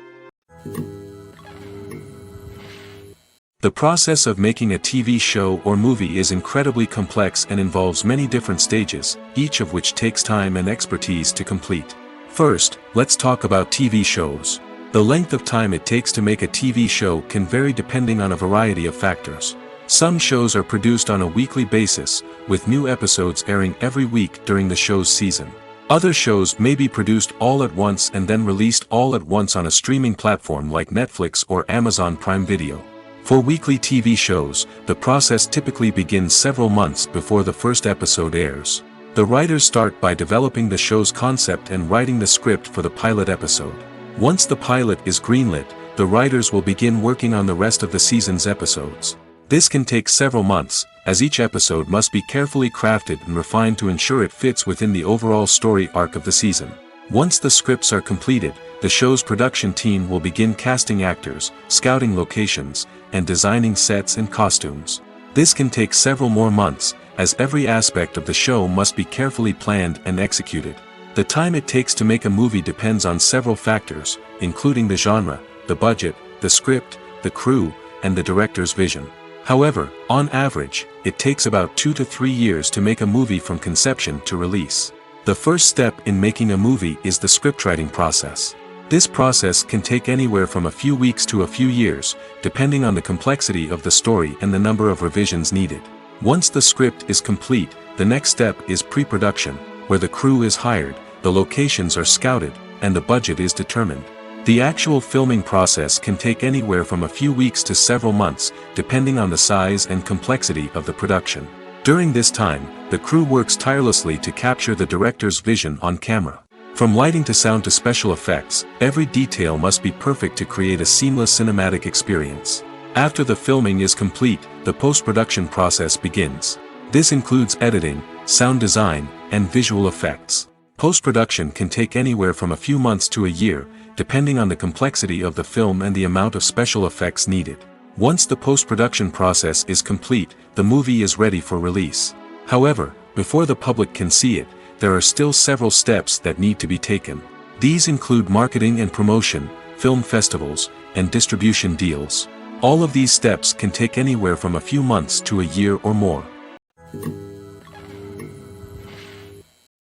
The process of making a TV show or movie is incredibly complex and involves many different stages, each of which takes time and expertise to complete. First, let's talk about TV shows. The length of time it takes to make a TV show can vary depending on a variety of factors. Some shows are produced on a weekly basis, with new episodes airing every week during the show's season. Other shows may be produced all at once and then released all at once on a streaming platform like Netflix or Amazon Prime Video. For weekly TV shows, the process typically begins several months before the first episode airs. The writers start by developing the show's concept and writing the script for the pilot episode. Once the pilot is greenlit, the writers will begin working on the rest of the season's episodes. This can take several months, as each episode must be carefully crafted and refined to ensure it fits within the overall story arc of the season. Once the scripts are completed, the show's production team will begin casting actors, scouting locations, and designing sets and costumes. This can take several more months, as every aspect of the show must be carefully planned and executed. The time it takes to make a movie depends on several factors, including the genre, the budget, the script, the crew, and the director's vision. However, on average, it takes about 2 to 3 years to make a movie from conception to release. The first step in making a movie is the scriptwriting process. This process can take anywhere from a few weeks to a few years, depending on the complexity of the story and the number of revisions needed. Once the script is complete, the next step is pre-production, where the crew is hired, the locations are scouted, and the budget is determined. The actual filming process can take anywhere from a few weeks to several months, depending on the size and complexity of the production. During this time, the crew works tirelessly to capture the director's vision on camera. From lighting to sound to special effects, every detail must be perfect to create a seamless cinematic experience. After the filming is complete, the post-production process begins. This includes editing, sound design, and visual effects. Post-production can take anywhere from a few months to a year, depending on the complexity of the film and the amount of special effects needed. Once the post-production process is complete, the movie is ready for release. However, before the public can see it, there are still several steps that need to be taken. These include marketing and promotion, film festivals, and distribution deals. All of these steps can take anywhere from a few months to a year or more.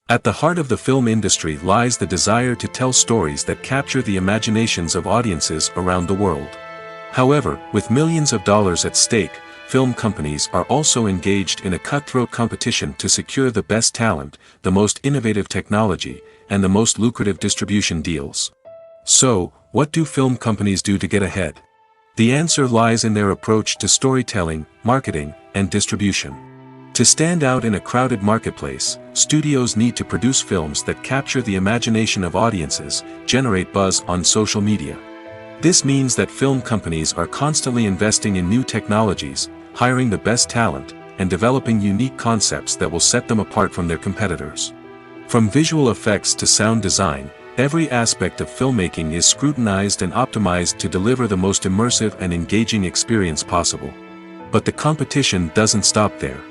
At the heart of the film industry lies the desire to tell stories that capture the imaginations of audiences around the world. However, with millions of dollars at stake, film companies are also engaged in a cutthroat competition to secure the best talent, the most innovative technology, and the most lucrative distribution deals. So, what do film companies do to get ahead? The answer lies in their approach to storytelling, marketing, and distribution. To stand out in a crowded marketplace, studios need to produce films that capture the imagination of audiences, generate buzz on social media. This means that film companies are constantly investing in new technologies, hiring the best talent, and developing unique concepts that will set them apart from their competitors. From visual effects to sound design, every aspect of filmmaking is scrutinized and optimized to deliver the most immersive and engaging experience possible. But the competition doesn't stop there.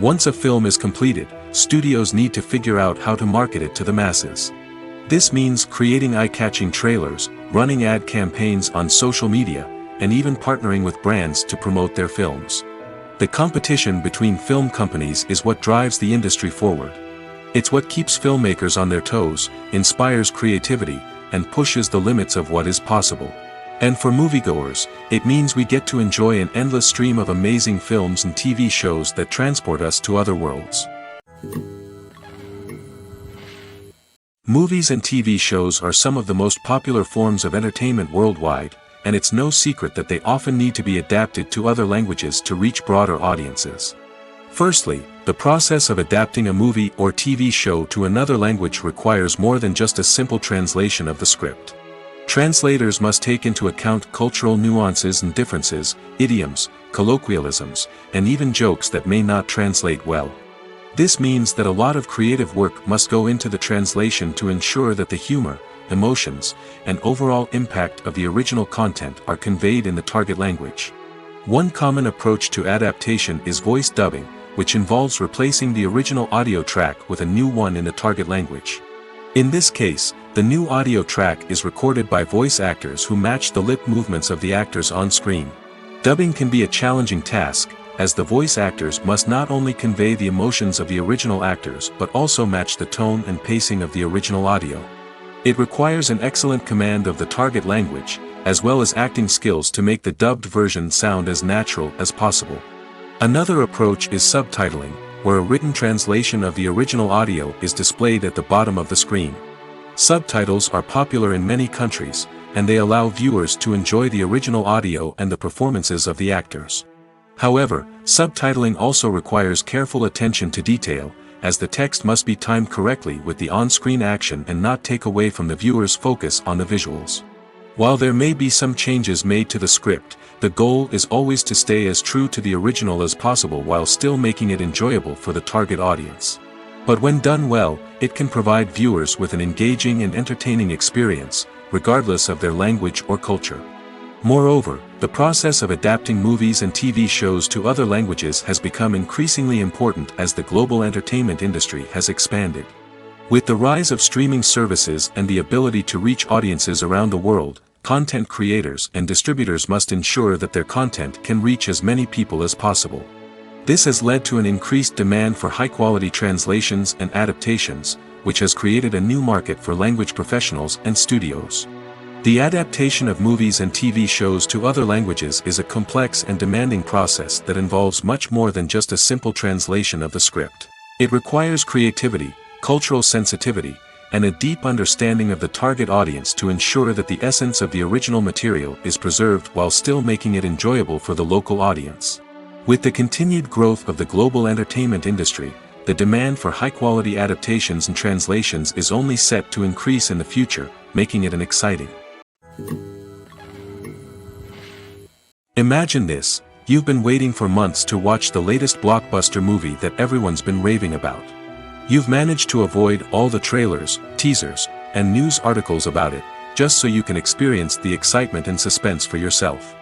Once a film is completed, studios need to figure out how to market it to the masses. This means creating eye-catching trailers, running ad campaigns on social media, and even partnering with brands to promote their films. The competition between film companies is what drives the industry forward. It's what keeps filmmakers on their toes, inspires creativity, and pushes the limits of what is possible. And for moviegoers, it means we get to enjoy an endless stream of amazing films and TV shows that transport us to other worlds. Movies and TV shows are some of the most popular forms of entertainment worldwide, and it's no secret that they often need to be adapted to other languages to reach broader audiences. Firstly, the process of adapting a movie or TV show to another language requires more than just a simple translation of the script. Translators must take into account cultural nuances and differences, idioms, colloquialisms, and even jokes that may not translate well. This means that a lot of creative work must go into the translation to ensure that the humor, emotions, and overall impact of the original content are conveyed in the target language. One common approach to adaptation is voice dubbing, which involves replacing the original audio track with a new one in the target language. In this case, the new audio track is recorded by voice actors who match the lip movements of the actors on screen. Dubbing can be a challenging task, as the voice actors must not only convey the emotions of the original actors but also match the tone and pacing of the original audio. It requires an excellent command of the target language, as well as acting skills to make the dubbed version sound as natural as possible. Another approach is subtitling, where a written translation of the original audio is displayed at the bottom of the screen. Subtitles are popular in many countries, and they allow viewers to enjoy the original audio and the performances of the actors. However, subtitling also requires careful attention to detail, as the text must be timed correctly with the on-screen action and not take away from the viewer's focus on the visuals. While there may be some changes made to the script, the goal is always to stay as true to the original as possible while still making it enjoyable for the target audience. But when done well, it can provide viewers with an engaging and entertaining experience, regardless of their language or culture. Moreover, the process of adapting movies and TV shows to other languages has become increasingly important as the global entertainment industry has expanded. With the rise of streaming services and the ability to reach audiences around the world, content creators and distributors must ensure that their content can reach as many people as possible. This has led to an increased demand for high-quality translations and adaptations, which has created a new market for language professionals and studios. The adaptation of movies and TV shows to other languages is a complex and demanding process that involves much more than just a simple translation of the script. It requires creativity, cultural sensitivity, and a deep understanding of the target audience to ensure that the essence of the original material is preserved while still making it enjoyable for the local audience. With the continued growth of the global entertainment industry, the demand for high-quality adaptations and translations is only set to increase in the future, making it an exciting. Imagine this: you've been waiting for months to watch the latest blockbuster movie that everyone's been raving about. You've managed to avoid all the trailers, teasers, and news articles about it, just so you can experience the excitement and suspense for yourself.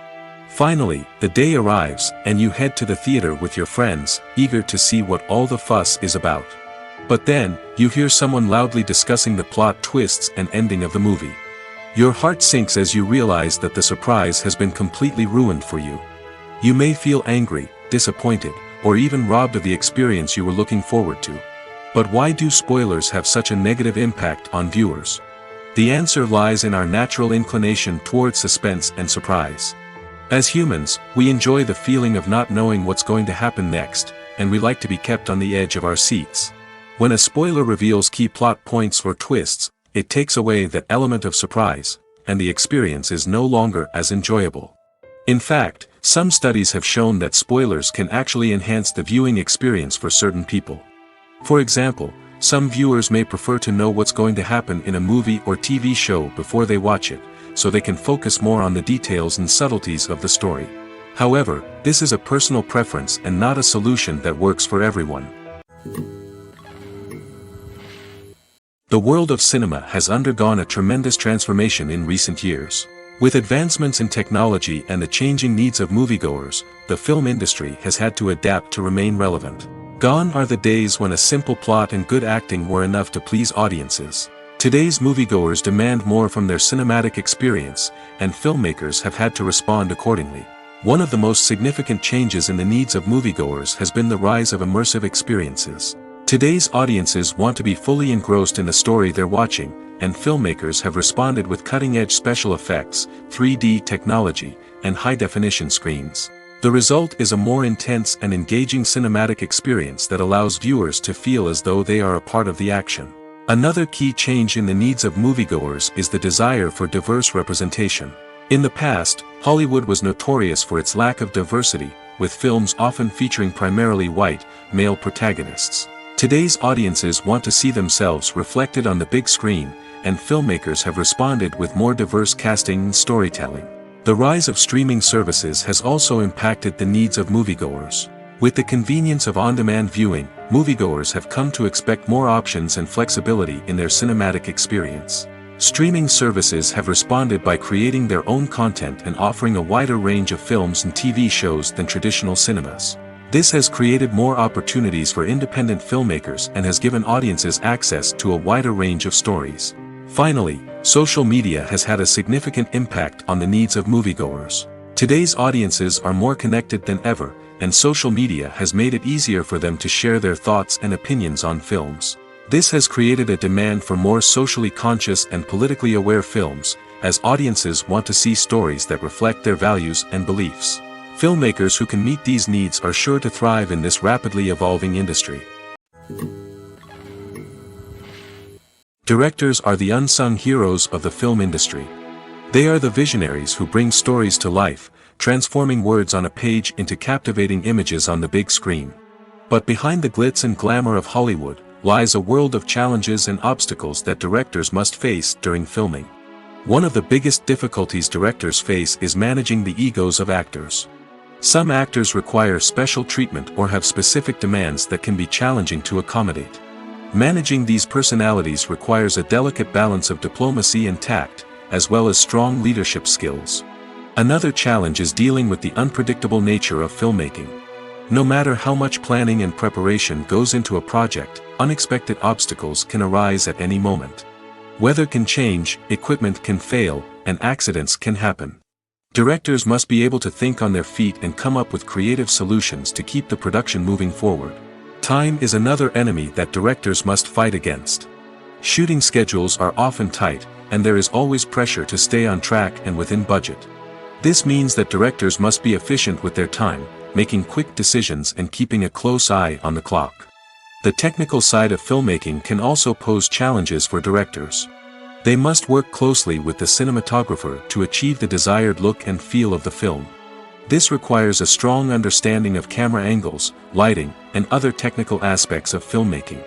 Finally, the day arrives, and you head to the theater with your friends, eager to see what all the fuss is about. But then, you hear someone loudly discussing the plot twists and ending of the movie. Your heart sinks as you realize that the surprise has been completely ruined for you. You may feel angry, disappointed, or even robbed of the experience you were looking forward to. But why do spoilers have such a negative impact on viewers? The answer lies in our natural inclination towards suspense and surprise. As humans, we enjoy the feeling of not knowing what's going to happen next, and we like to be kept on the edge of our seats. When a spoiler reveals key plot points or twists, it takes away that element of surprise, and the experience is no longer as enjoyable. In fact, some studies have shown that spoilers can actually enhance the viewing experience for certain people. For example, some viewers may prefer to know what's going to happen in a movie or TV show before they watch it, so they can focus more on the details and subtleties of the story. However, this is a personal preference and not a solution that works for everyone. The world of cinema has undergone a tremendous transformation in recent years. With advancements in technology and the changing needs of moviegoers, the film industry has had to adapt to remain relevant. Gone are the days when a simple plot and good acting were enough to please audiences. Today's moviegoers demand more from their cinematic experience, and filmmakers have had to respond accordingly. One of the most significant changes in the needs of moviegoers has been the rise of immersive experiences. Today's audiences want to be fully engrossed in the story they're watching, and filmmakers have responded with cutting-edge special effects, 3D technology, and high-definition screens. The result is a more intense and engaging cinematic experience that allows viewers to feel as though they are a part of the action. Another key change in the needs of moviegoers is the desire for diverse representation. In the past, Hollywood was notorious for its lack of diversity, with films often featuring primarily white, male protagonists. Today's audiences want to see themselves reflected on the big screen, and filmmakers have responded with more diverse casting and storytelling. The rise of streaming services has also impacted the needs of moviegoers. With the convenience of on-demand viewing, moviegoers have come to expect more options and flexibility in their cinematic experience. Streaming services have responded by creating their own content and offering a wider range of films and TV shows than traditional cinemas. This has created more opportunities for independent filmmakers and has given audiences access to a wider range of stories. Finally, social media has had a significant impact on the needs of moviegoers. Today's audiences are more connected than ever, and social media has made it easier for them to share their thoughts and opinions on films. This has created a demand for more socially conscious and politically aware films, as audiences want to see stories that reflect their values and beliefs. Filmmakers who can meet these needs are sure to thrive in this rapidly evolving industry. Directors are the unsung heroes of the film industry. They are the visionaries who bring stories to life, transforming words on a page into captivating images on the big screen. But behind the glitz and glamour of Hollywood lies a world of challenges and obstacles that directors must face during filming. One of the biggest difficulties directors face is managing the egos of actors. Some actors require special treatment or have specific demands that can be challenging to accommodate. Managing these personalities requires a delicate balance of diplomacy and tact, as well as strong leadership skills. Another challenge is dealing with the unpredictable nature of filmmaking. No matter how much planning and preparation goes into a project, unexpected obstacles can arise at any moment. Weather can change, equipment can fail, and accidents can happen. Directors must be able to think on their feet and come up with creative solutions to keep the production moving forward. Time is another enemy that directors must fight against. Shooting schedules are often tight, and there is always pressure to stay on track and within budget. This means that directors must be efficient with their time, making quick decisions and keeping a close eye on the clock. The technical side of filmmaking can also pose challenges for directors. They must work closely with the cinematographer to achieve the desired look and feel of the film. This requires a strong understanding of camera angles, lighting, and other technical aspects of filmmaking.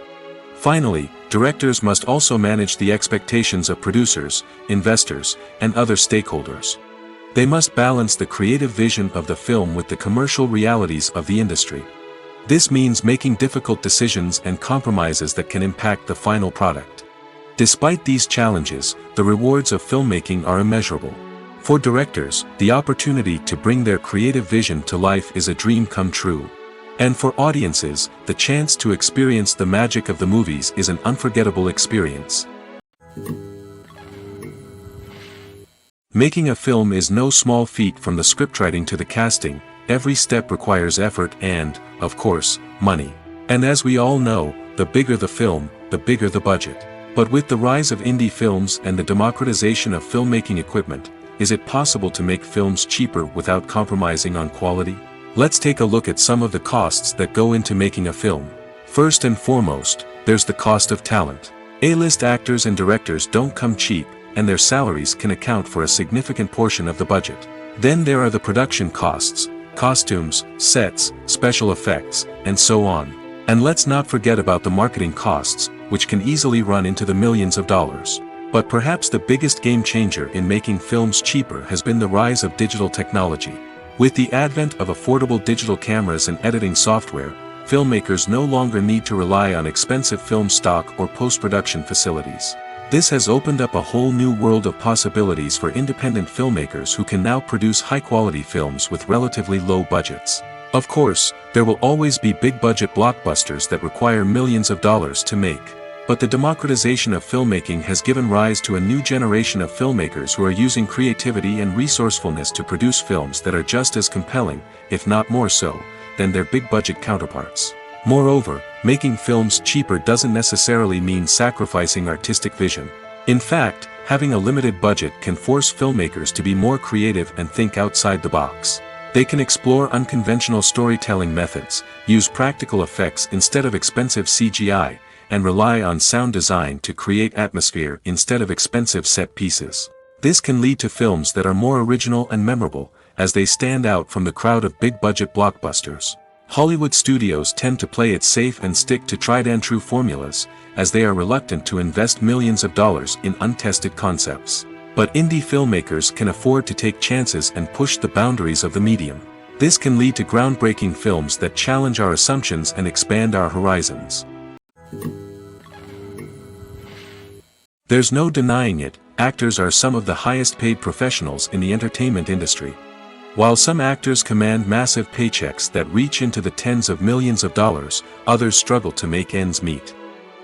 Finally, directors must also manage the expectations of producers, investors, and other stakeholders. They must balance the creative vision of the film with the commercial realities of the industry. This means making difficult decisions and compromises that can impact the final product. Despite these challenges, the rewards of filmmaking are immeasurable. For directors, the opportunity to bring their creative vision to life is a dream come true. And for audiences, the chance to experience the magic of the movies is an unforgettable experience. Making a film is no small feat. From the scriptwriting to the casting, every step requires effort and, of course, money. And as we all know, the bigger the film, the bigger the budget. But with the rise of indie films and the democratization of filmmaking equipment, is it possible to make films cheaper without compromising on quality? Let's take a look at some of the costs that go into making a film. First and foremost, there's the cost of talent. A-list actors and directors don't come cheap, and their salaries can account for a significant portion of the budget. Then there are the production costs, costumes, sets, special effects, and so on. And let's not forget about the marketing costs, which can easily run into the millions of dollars. But perhaps the biggest game changer in making films cheaper has been the rise of digital technology. With the advent of affordable digital cameras and editing software, filmmakers no longer need to rely on expensive film stock or post-production facilities. This has opened up a whole new world of possibilities for independent filmmakers who can now produce high-quality films with relatively low budgets. Of course, there will always be big-budget blockbusters that require millions of dollars to make. But the democratization of filmmaking has given rise to a new generation of filmmakers who are using creativity and resourcefulness to produce films that are just as compelling, if not more so, than their big-budget counterparts. Moreover, making films cheaper doesn't necessarily mean sacrificing artistic vision. In fact, having a limited budget can force filmmakers to be more creative and think outside the box. They can explore unconventional storytelling methods, use practical effects instead of expensive CGI, and rely on sound design to create atmosphere instead of expensive set pieces. This can lead to films that are more original and memorable, as they stand out from the crowd of big-budget blockbusters. Hollywood studios tend to play it safe and stick to tried-and-true formulas, as they are reluctant to invest millions of dollars in untested concepts. But indie filmmakers can afford to take chances and push the boundaries of the medium. This can lead to groundbreaking films that challenge our assumptions and expand our horizons. There's no denying it, actors are some of the highest-paid professionals in the entertainment industry. While some actors command massive paychecks that reach into the tens of millions of dollars, others struggle to make ends meet.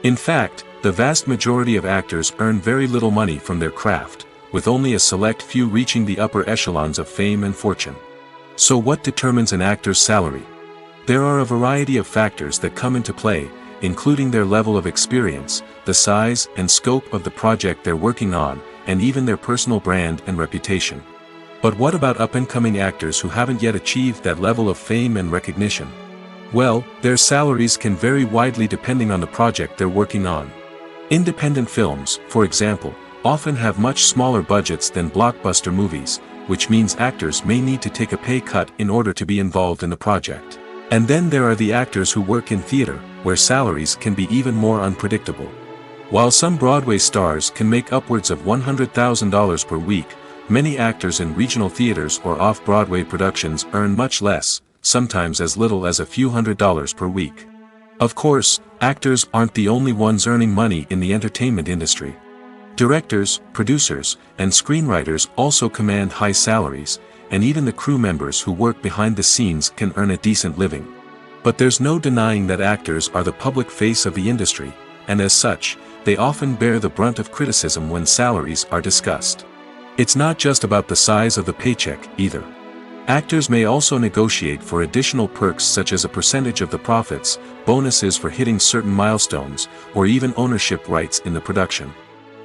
In fact, the vast majority of actors earn very little money from their craft, with only a select few reaching the upper echelons of fame and fortune. So what determines an actor's salary? There are a variety of factors that come into play, including their level of experience, the size and scope of the project they're working on, and even their personal brand and reputation. But what about up-and-coming actors who haven't yet achieved that level of fame and recognition? Well, their salaries can vary widely depending on the project they're working on. Independent films, for example, often have much smaller budgets than blockbuster movies, which means actors may need to take a pay cut in order to be involved in the project. And then there are the actors who work in theater, where salaries can be even more unpredictable. While some Broadway stars can make upwards of $100,000 per week, many actors in regional theaters or off-Broadway productions earn much less, sometimes as little as a few $100s per week. Of course, actors aren't the only ones earning money in the entertainment industry. Directors, producers, and screenwriters also command high salaries, and even the crew members who work behind the scenes can earn a decent living. But there's no denying that actors are the public face of the industry, and as such, they often bear the brunt of criticism when salaries are discussed. It's not just about the size of the paycheck, either. Actors may also negotiate for additional perks such as a percentage of the profits, bonuses for hitting certain milestones, or even ownership rights in the production.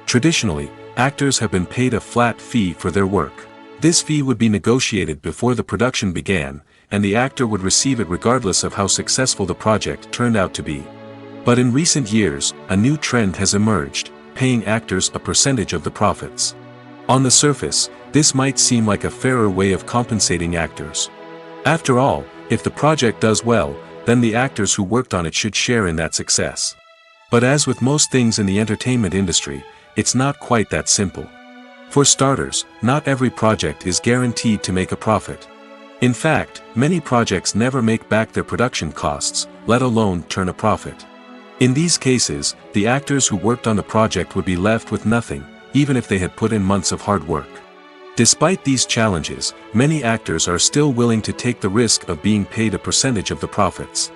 Traditionally, actors have been paid a flat fee for their work. This fee would be negotiated before the production began, and the actor would receive it regardless of how successful the project turned out to be. But in recent years, a new trend has emerged, paying actors a percentage of the profits. On the surface, this might seem like a fairer way of compensating actors. After all, if the project does well, then the actors who worked on it should share in that success. But as with most things in the entertainment industry, it's not quite that simple. For starters, not every project is guaranteed to make a profit. In fact, many projects never make back their production costs, let alone turn a profit. In these cases, the actors who worked on the project would be left with nothing, even if they had put in months of hard work. Despite these challenges, many actors are still willing to take the risk of being paid a percentage of the profits.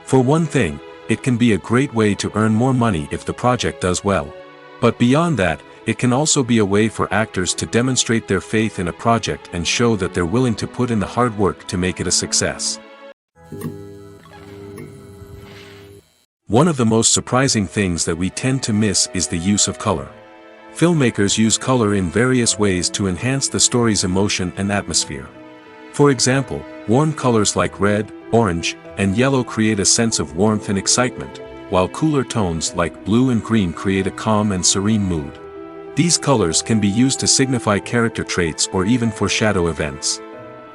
For one thing, it can be a great way to earn more money if the project does well. But beyond that, it can also be a way for actors to demonstrate their faith in a project and show that they're willing to put in the hard work to make it a success. One of the most surprising things that we tend to miss is the use of color. Filmmakers use color in various ways to enhance the story's emotion and atmosphere. For example, warm colors like red, orange, and yellow create a sense of warmth and excitement, while cooler tones like blue and green create a calm and serene mood. These colors can be used to signify character traits or even foreshadow events.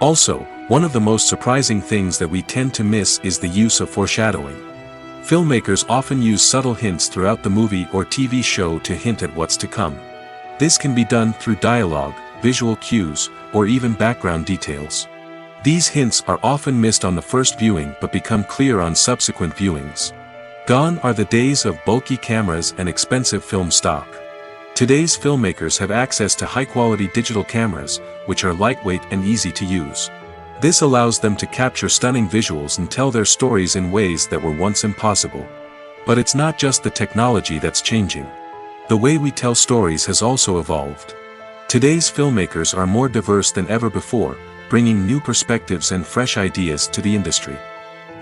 Also, one of the most surprising things that we tend to miss is the use of foreshadowing. Filmmakers often use subtle hints throughout the movie or TV show to hint at what's to come. This can be done through dialogue, visual cues, or even background details. These hints are often missed on the first viewing but become clear on subsequent viewings. Gone are the days of bulky cameras and expensive film stock. Today's filmmakers have access to high-quality digital cameras, which are lightweight and easy to use. This allows them to capture stunning visuals and tell their stories in ways that were once impossible. But it's not just the technology that's changing. The way we tell stories has also evolved. Today's filmmakers are more diverse than ever before, bringing new perspectives and fresh ideas to the industry.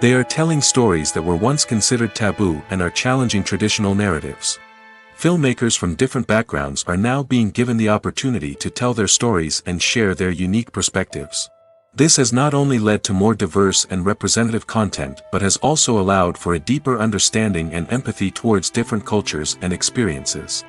They are telling stories that were once considered taboo and are challenging traditional narratives. Filmmakers from different backgrounds are now being given the opportunity to tell their stories and share their unique perspectives. This has not only led to more diverse and representative content but has also allowed for a deeper understanding and empathy towards different cultures and experiences.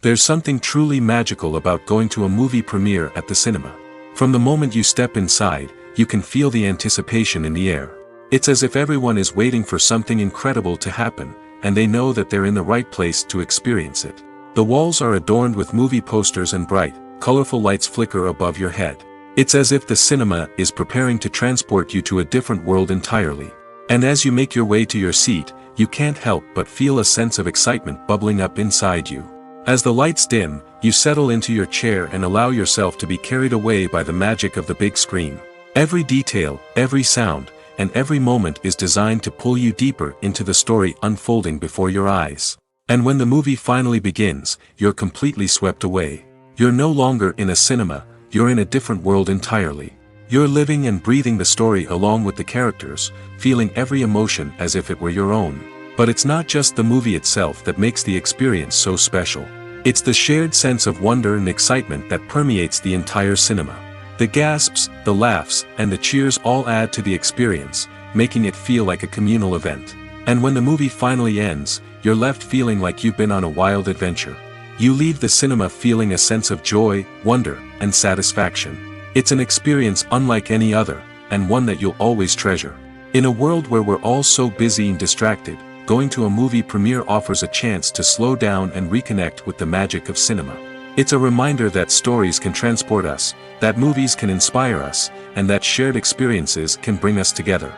There's something truly magical about going to a movie premiere at the cinema. From the moment you step inside, you can feel the anticipation in the air. It's as if everyone is waiting for something incredible to happen, and they know that they're in the right place to experience it. The walls are adorned with movie posters and bright, colorful lights flicker above your head. It's as if the cinema is preparing to transport you to a different world entirely. And as you make your way to your seat, you can't help but feel a sense of excitement bubbling up inside you. As the lights dim, you settle into your chair and allow yourself to be carried away by the magic of the big screen. Every detail, every sound, and every moment is designed to pull you deeper into the story unfolding before your eyes. And when the movie finally begins, you're completely swept away. You're no longer in a cinema, you're in a different world entirely. You're living and breathing the story along with the characters, feeling every emotion as if it were your own. But it's not just the movie itself that makes the experience so special. It's the shared sense of wonder and excitement that permeates the entire cinema. The gasps, the laughs, and the cheers all add to the experience, making it feel like a communal event. And when the movie finally ends, you're left feeling like you've been on a wild adventure. You leave the cinema feeling a sense of joy, wonder, and satisfaction. It's an experience unlike any other, and one that you'll always treasure. In a world where we're all so busy and distracted, going to a movie premiere offers a chance to slow down and reconnect with the magic of cinema. It's a reminder that stories can transport us, that movies can inspire us, and that shared experiences can bring us together.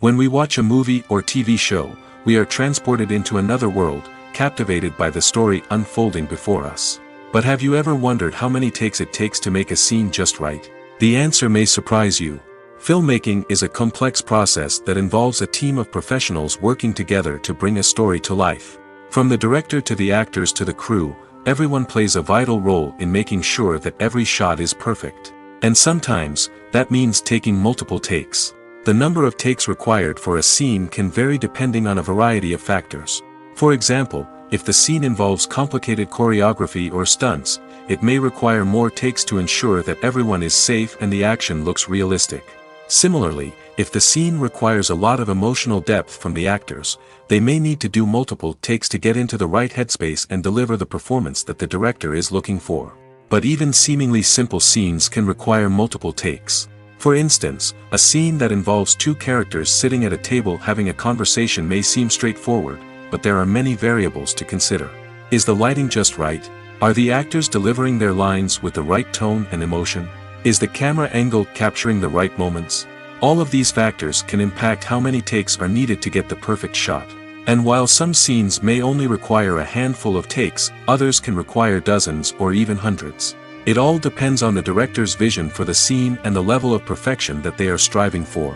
When we watch a movie or TV show, we are transported into another world, captivated by the story unfolding before us. But have you ever wondered how many takes it takes to make a scene just right? The answer may surprise you. Filmmaking is a complex process that involves a team of professionals working together to bring a story to life. From the director to the actors to the crew, everyone plays a vital role in making sure that every shot is perfect. And sometimes, that means taking multiple takes. The number of takes required for a scene can vary depending on a variety of factors. For example, if the scene involves complicated choreography or stunts, it may require more takes to ensure that everyone is safe and the action looks realistic. Similarly, if the scene requires a lot of emotional depth from the actors, they may need to do multiple takes to get into the right headspace and deliver the performance that the director is looking for. But even seemingly simple scenes can require multiple takes. For instance, a scene that involves two characters sitting at a table having a conversation may seem straightforward, but there are many variables to consider. Is the lighting just right? Are the actors delivering their lines with the right tone and emotion? Is the camera angle capturing the right moments? All of these factors can impact how many takes are needed to get the perfect shot. And while some scenes may only require a handful of takes, others can require dozens or even hundreds. It all depends on the director's vision for the scene and the level of perfection that they are striving for.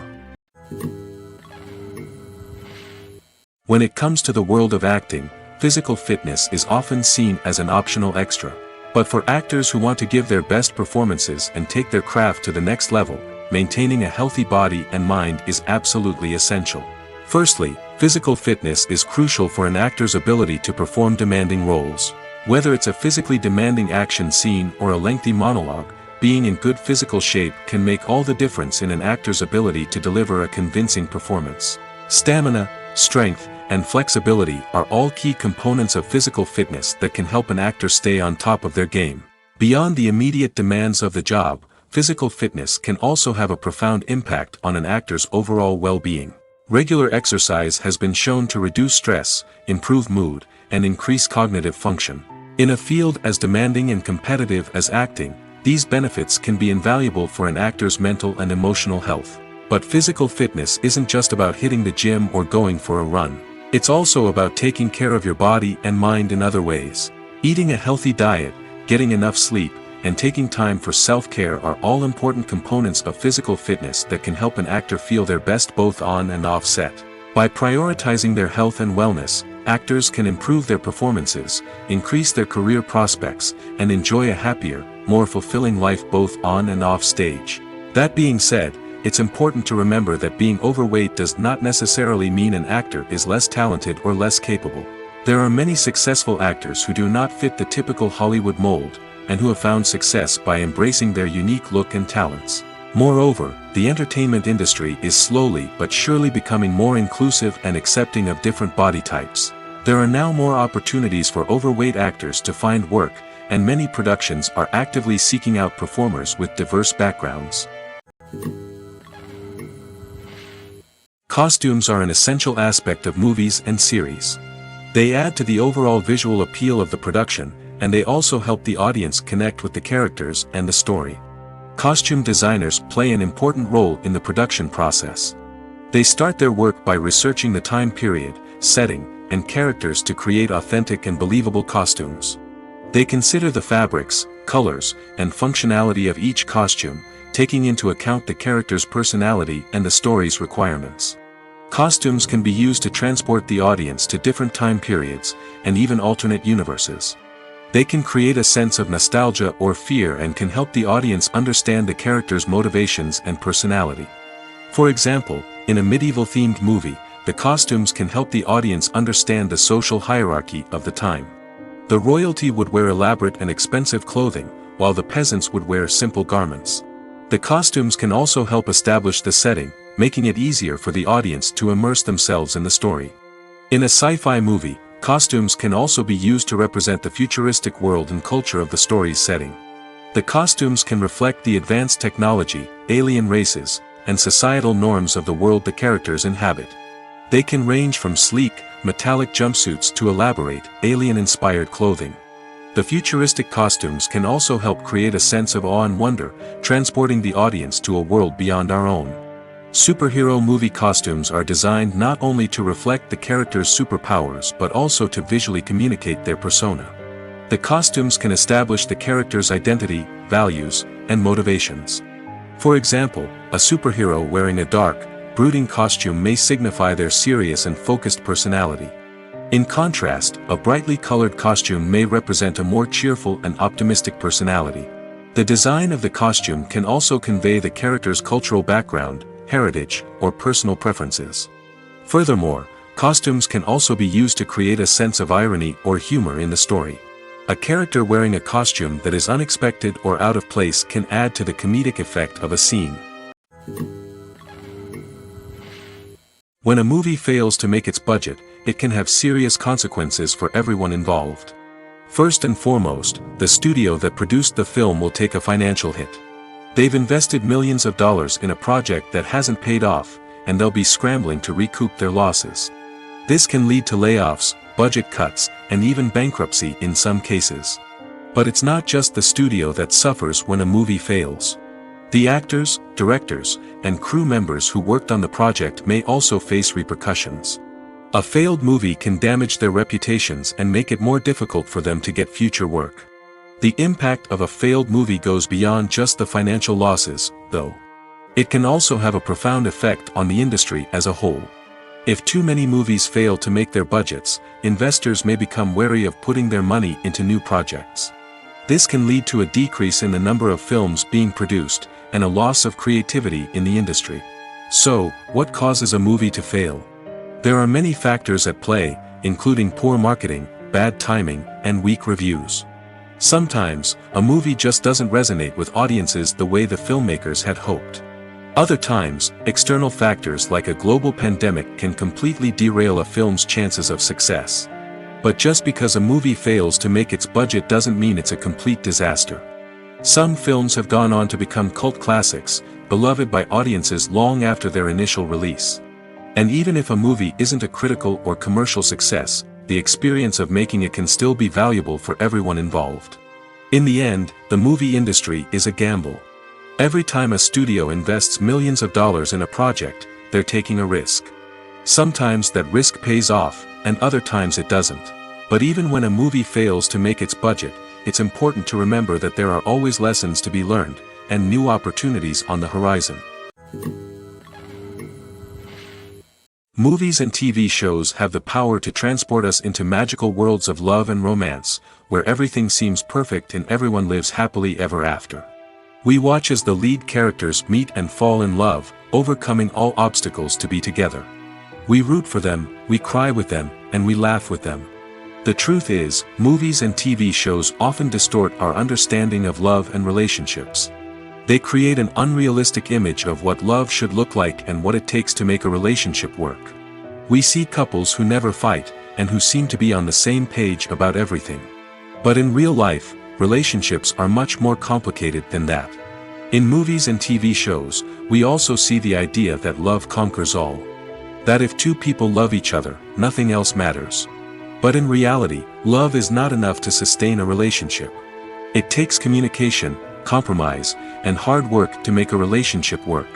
When it comes to the world of acting, physical fitness is often seen as an optional extra. But for actors who want to give their best performances and take their craft to the next level, maintaining a healthy body and mind is absolutely essential. Firstly, physical fitness is crucial for an actor's ability to perform demanding roles. Whether it's a physically demanding action scene or a lengthy monologue, being in good physical shape can make all the difference in an actor's ability to deliver a convincing performance. Stamina, strength, and flexibility are all key components of physical fitness that can help an actor stay on top of their game. Beyond the immediate demands of the job, physical fitness can also have a profound impact on an actor's overall well-being. Regular exercise has been shown to reduce stress, improve mood, and increase cognitive function. In a field as demanding and competitive as acting, these benefits can be invaluable for an actor's mental and emotional health. But physical fitness isn't just about hitting the gym or going for a run. It's also about taking care of your body and mind in other ways. Eating a healthy diet, getting enough sleep, and taking time for self-care are all important components of physical fitness that can help an actor feel their best both on and off set. By prioritizing their health and wellness, actors can improve their performances, increase their career prospects, and enjoy a happier, more fulfilling life both on and off stage. That being said, it's important to remember that being overweight does not necessarily mean an actor is less talented or less capable. There are many successful actors who do not fit the typical Hollywood mold, and who have found success by embracing their unique look and talents. Moreover, the entertainment industry is slowly but surely becoming more inclusive and accepting of different body types. There are now more opportunities for overweight actors to find work, and many productions are actively seeking out performers with diverse backgrounds. Costumes are an essential aspect of movies and series. They add to the overall visual appeal of the production, and they also help the audience connect with the characters and the story. Costume designers play an important role in the production process. They start their work by researching the time period, setting, and characters to create authentic and believable costumes. They consider the fabrics, colors, and functionality of each costume, taking into account the character's personality and the story's requirements. Costumes can be used to transport the audience to different time periods, and even alternate universes. They can create a sense of nostalgia or fear and can help the audience understand the character's motivations and personality. For example, in a medieval-themed movie, the costumes can help the audience understand the social hierarchy of the time. The royalty would wear elaborate and expensive clothing, while the peasants would wear simple garments. The costumes can also help establish the setting, making it easier for the audience to immerse themselves in the story. In a sci-fi movie, costumes can also be used to represent the futuristic world and culture of the story's setting. The costumes can reflect the advanced technology, alien races, and societal norms of the world the characters inhabit. They can range from sleek, metallic jumpsuits to elaborate, alien-inspired clothing. The futuristic costumes can also help create a sense of awe and wonder, transporting the audience to a world beyond our own. Superhero movie costumes are designed not only to reflect the character's superpowers but also to visually communicate their persona. The costumes can establish the character's identity, values, and motivations. For example, a superhero wearing a dark, brooding costume may signify their serious and focused personality. In contrast, a brightly colored costume may represent a more cheerful and optimistic personality. The design of the costume can also convey the character's cultural background, heritage, or personal preferences. Furthermore, costumes can also be used to create a sense of irony or humor in the story. A character wearing a costume that is unexpected or out of place can add to the comedic effect of a scene. When a movie fails to make its budget, it can have serious consequences for everyone involved. First and foremost, the studio that produced the film will take a financial hit. They've invested millions of dollars in a project that hasn't paid off, and they'll be scrambling to recoup their losses. This can lead to layoffs, budget cuts, and even bankruptcy in some cases. But it's not just the studio that suffers when a movie fails. The actors, directors, and crew members who worked on the project may also face repercussions. A failed movie can damage their reputations and make it more difficult for them to get future work. The impact of a failed movie goes beyond just the financial losses, though. It can also have a profound effect on the industry as a whole. If too many movies fail to make their budgets, investors may become wary of putting their money into new projects. This can lead to a decrease in the number of films being produced, and a loss of creativity in the industry. So, what causes a movie to fail? There are many factors at play, including poor marketing, bad timing, and weak reviews. Sometimes, a movie just doesn't resonate with audiences the way the filmmakers had hoped. Other times, external factors like a global pandemic can completely derail a film's chances of success. But just because a movie fails to make its budget doesn't mean it's a complete disaster. Some films have gone on to become cult classics, beloved by audiences long after their initial release. And even if a movie isn't a critical or commercial success, the experience of making it can still be valuable for everyone involved. In the end, the movie industry is a gamble. Every time a studio invests millions of dollars in a project, they're taking a risk. Sometimes that risk pays off, and other times it doesn't. But even when a movie fails to make its budget, it's important to remember that there are always lessons to be learned, and new opportunities on the horizon. Movies and TV shows have the power to transport us into magical worlds of love and romance, where everything seems perfect and everyone lives happily ever after. We watch as the lead characters meet and fall in love, overcoming all obstacles to be together. We root for them, we cry with them, and we laugh with them. The truth is, movies and TV shows often distort our understanding of love and relationships. They create an unrealistic image of what love should look like and what it takes to make a relationship work. We see couples who never fight, and who seem to be on the same page about everything. But in real life, relationships are much more complicated than that. In movies and TV shows, we also see the idea that love conquers all. That if two people love each other, nothing else matters. But in reality, love is not enough to sustain a relationship. It takes communication, compromise, and hard work to make a relationship work.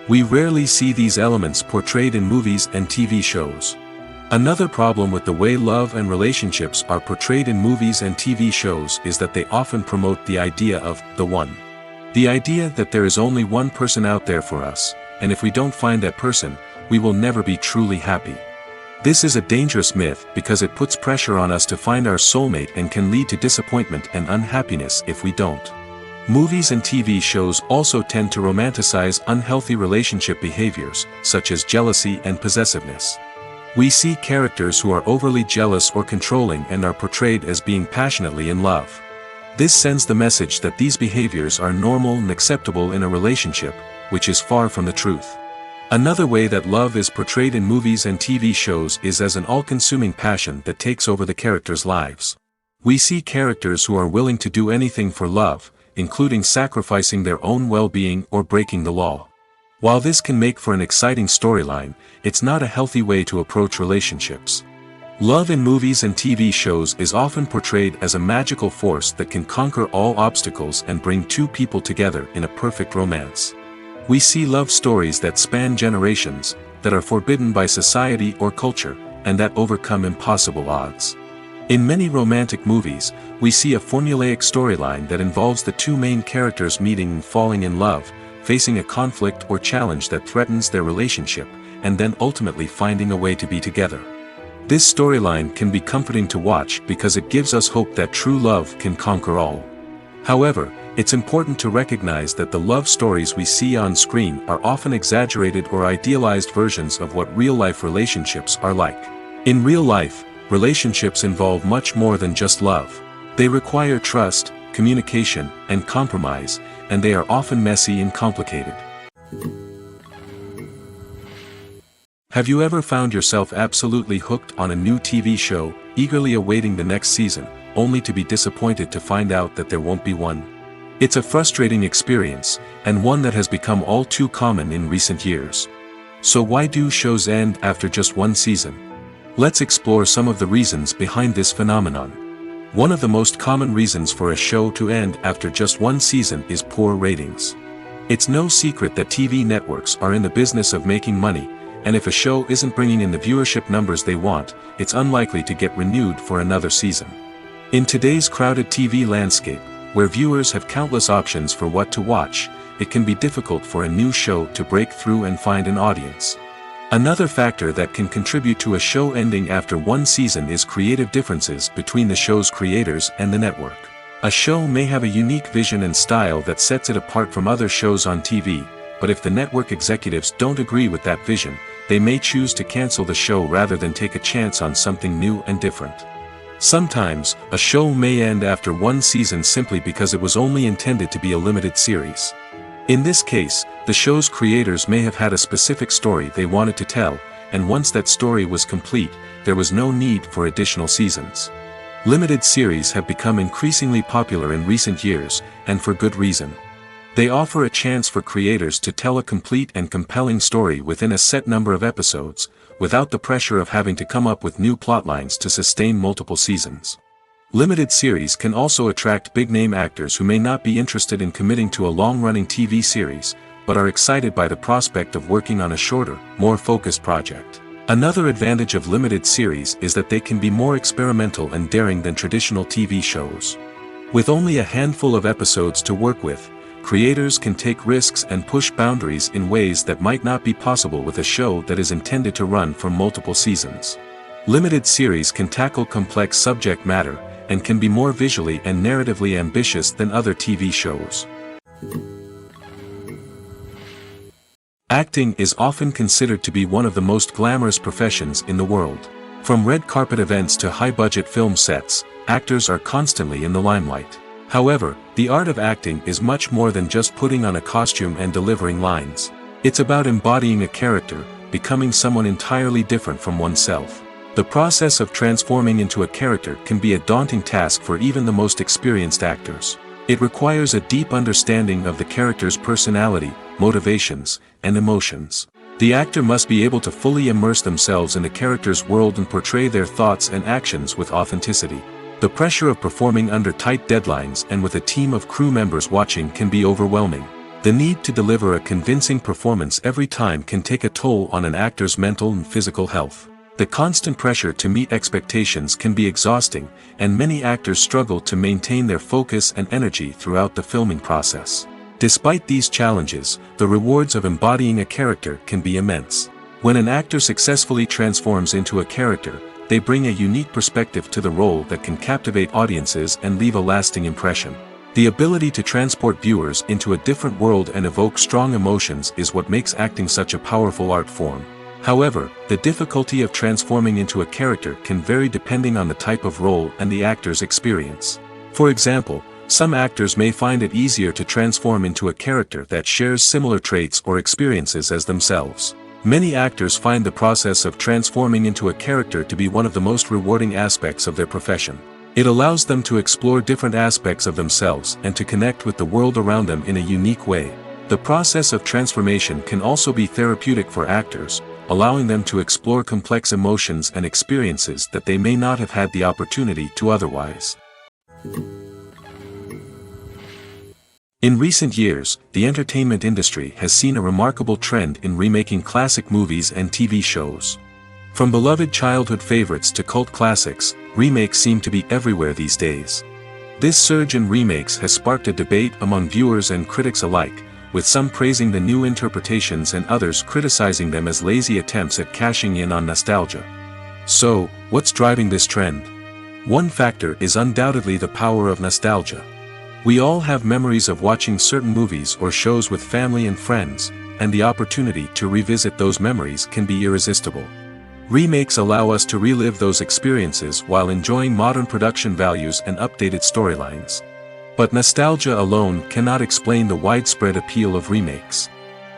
We rarely see these elements portrayed in movies and TV shows. Another problem with the way love and relationships are portrayed in movies and TV shows is that they often promote the idea of the one. The idea that there is only one person out there for us, and if we don't find that person, we will never be truly happy. This is a dangerous myth because it puts pressure on us to find our soulmate and can lead to disappointment and unhappiness if we don't. Movies and TV shows also tend to romanticize unhealthy relationship behaviors, such as jealousy and possessiveness. We see characters who are overly jealous or controlling and are portrayed as being passionately in love. This sends the message that these behaviors are normal and acceptable in a relationship, which is far from the truth. Another way that love is portrayed in movies and TV shows is as an all-consuming passion that takes over the characters' lives. We see characters who are willing to do anything for love, including sacrificing their own well-being or breaking the law. While this can make for an exciting storyline, it's not a healthy way to approach relationships. Love in movies and TV shows is often portrayed as a magical force that can conquer all obstacles and bring two people together in a perfect romance. We see love stories that span generations, that are forbidden by society or culture, and that overcome impossible odds. In many romantic movies, we see a formulaic storyline that involves the two main characters meeting and falling in love, facing a conflict or challenge that threatens their relationship, and then ultimately finding a way to be together. This storyline can be comforting to watch because it gives us hope that true love can conquer all. However, it's important to recognize that the love stories we see on screen are often exaggerated or idealized versions of what real-life relationships are like. In real life, relationships involve much more than just love. They require trust, communication, and compromise, and they are often messy and complicated. Have you ever found yourself absolutely hooked on a new TV show, eagerly awaiting the next season, only to be disappointed to find out that there won't be one? It's a frustrating experience, and one that has become all too common in recent years. So why do shows end after just one season? Let's explore some of the reasons behind this phenomenon. One of the most common reasons for a show to end after just one season is poor ratings. It's no secret that TV networks are in the business of making money, and if a show isn't bringing in the viewership numbers they want, it's unlikely to get renewed for another season. In today's crowded TV landscape, where viewers have countless options for what to watch, it can be difficult for a new show to break through and find an audience. Another factor that can contribute to a show ending after one season is creative differences between the show's creators and the network. A show may have a unique vision and style that sets it apart from other shows on TV, but if the network executives don't agree with that vision, they may choose to cancel the show rather than take a chance on something new and different. Sometimes, a show may end after one season simply because it was only intended to be a limited series. In this case, the show's creators may have had a specific story they wanted to tell, and once that story was complete, there was no need for additional seasons. Limited series have become increasingly popular in recent years, and for good reason. They offer a chance for creators to tell a complete and compelling story within a set number of episodes, without the pressure of having to come up with new plotlines to sustain multiple seasons. Limited series can also attract big-name actors who may not be interested in committing to a long-running TV series, but are excited by the prospect of working on a shorter, more focused project. Another advantage of limited series is that they can be more experimental and daring than traditional TV shows. With only a handful of episodes to work with, creators can take risks and push boundaries in ways that might not be possible with a show that is intended to run for multiple seasons. Limited series can tackle complex subject matter, and can be more visually and narratively ambitious than other TV shows. Acting is often considered to be one of the most glamorous professions in the world. From red carpet events to high-budget film sets, actors are constantly in the limelight. However, the art of acting is much more than just putting on a costume and delivering lines. It's about embodying a character, becoming someone entirely different from oneself. The process of transforming into a character can be a daunting task for even the most experienced actors. It requires a deep understanding of the character's personality, motivations, and emotions. The actor must be able to fully immerse themselves in the character's world and portray their thoughts and actions with authenticity. The pressure of performing under tight deadlines and with a team of crew members watching can be overwhelming. The need to deliver a convincing performance every time can take a toll on an actor's mental and physical health. The constant pressure to meet expectations can be exhausting, and many actors struggle to maintain their focus and energy throughout the filming process. Despite these challenges, the rewards of embodying a character can be immense. When an actor successfully transforms into a character, they bring a unique perspective to the role that can captivate audiences and leave a lasting impression. The ability to transport viewers into a different world and evoke strong emotions is what makes acting such a powerful art form. However, the difficulty of transforming into a character can vary depending on the type of role and the actor's experience. For example, some actors may find it easier to transform into a character that shares similar traits or experiences as themselves. Many actors find the process of transforming into a character to be one of the most rewarding aspects of their profession. It allows them to explore different aspects of themselves and to connect with the world around them in a unique way. The process of transformation can also be therapeutic for actors, allowing them to explore complex emotions and experiences that they may not have had the opportunity to otherwise. In recent years, the entertainment industry has seen a remarkable trend in remaking classic movies and TV shows. From beloved childhood favorites to cult classics, remakes seem to be everywhere these days. This surge in remakes has sparked a debate among viewers and critics alike, with some praising the new interpretations and others criticizing them as lazy attempts at cashing in on nostalgia. So, what's driving this trend? One factor is undoubtedly the power of nostalgia. We all have memories of watching certain movies or shows with family and friends, and the opportunity to revisit those memories can be irresistible. Remakes allow us to relive those experiences while enjoying modern production values and updated storylines. But nostalgia alone cannot explain the widespread appeal of remakes.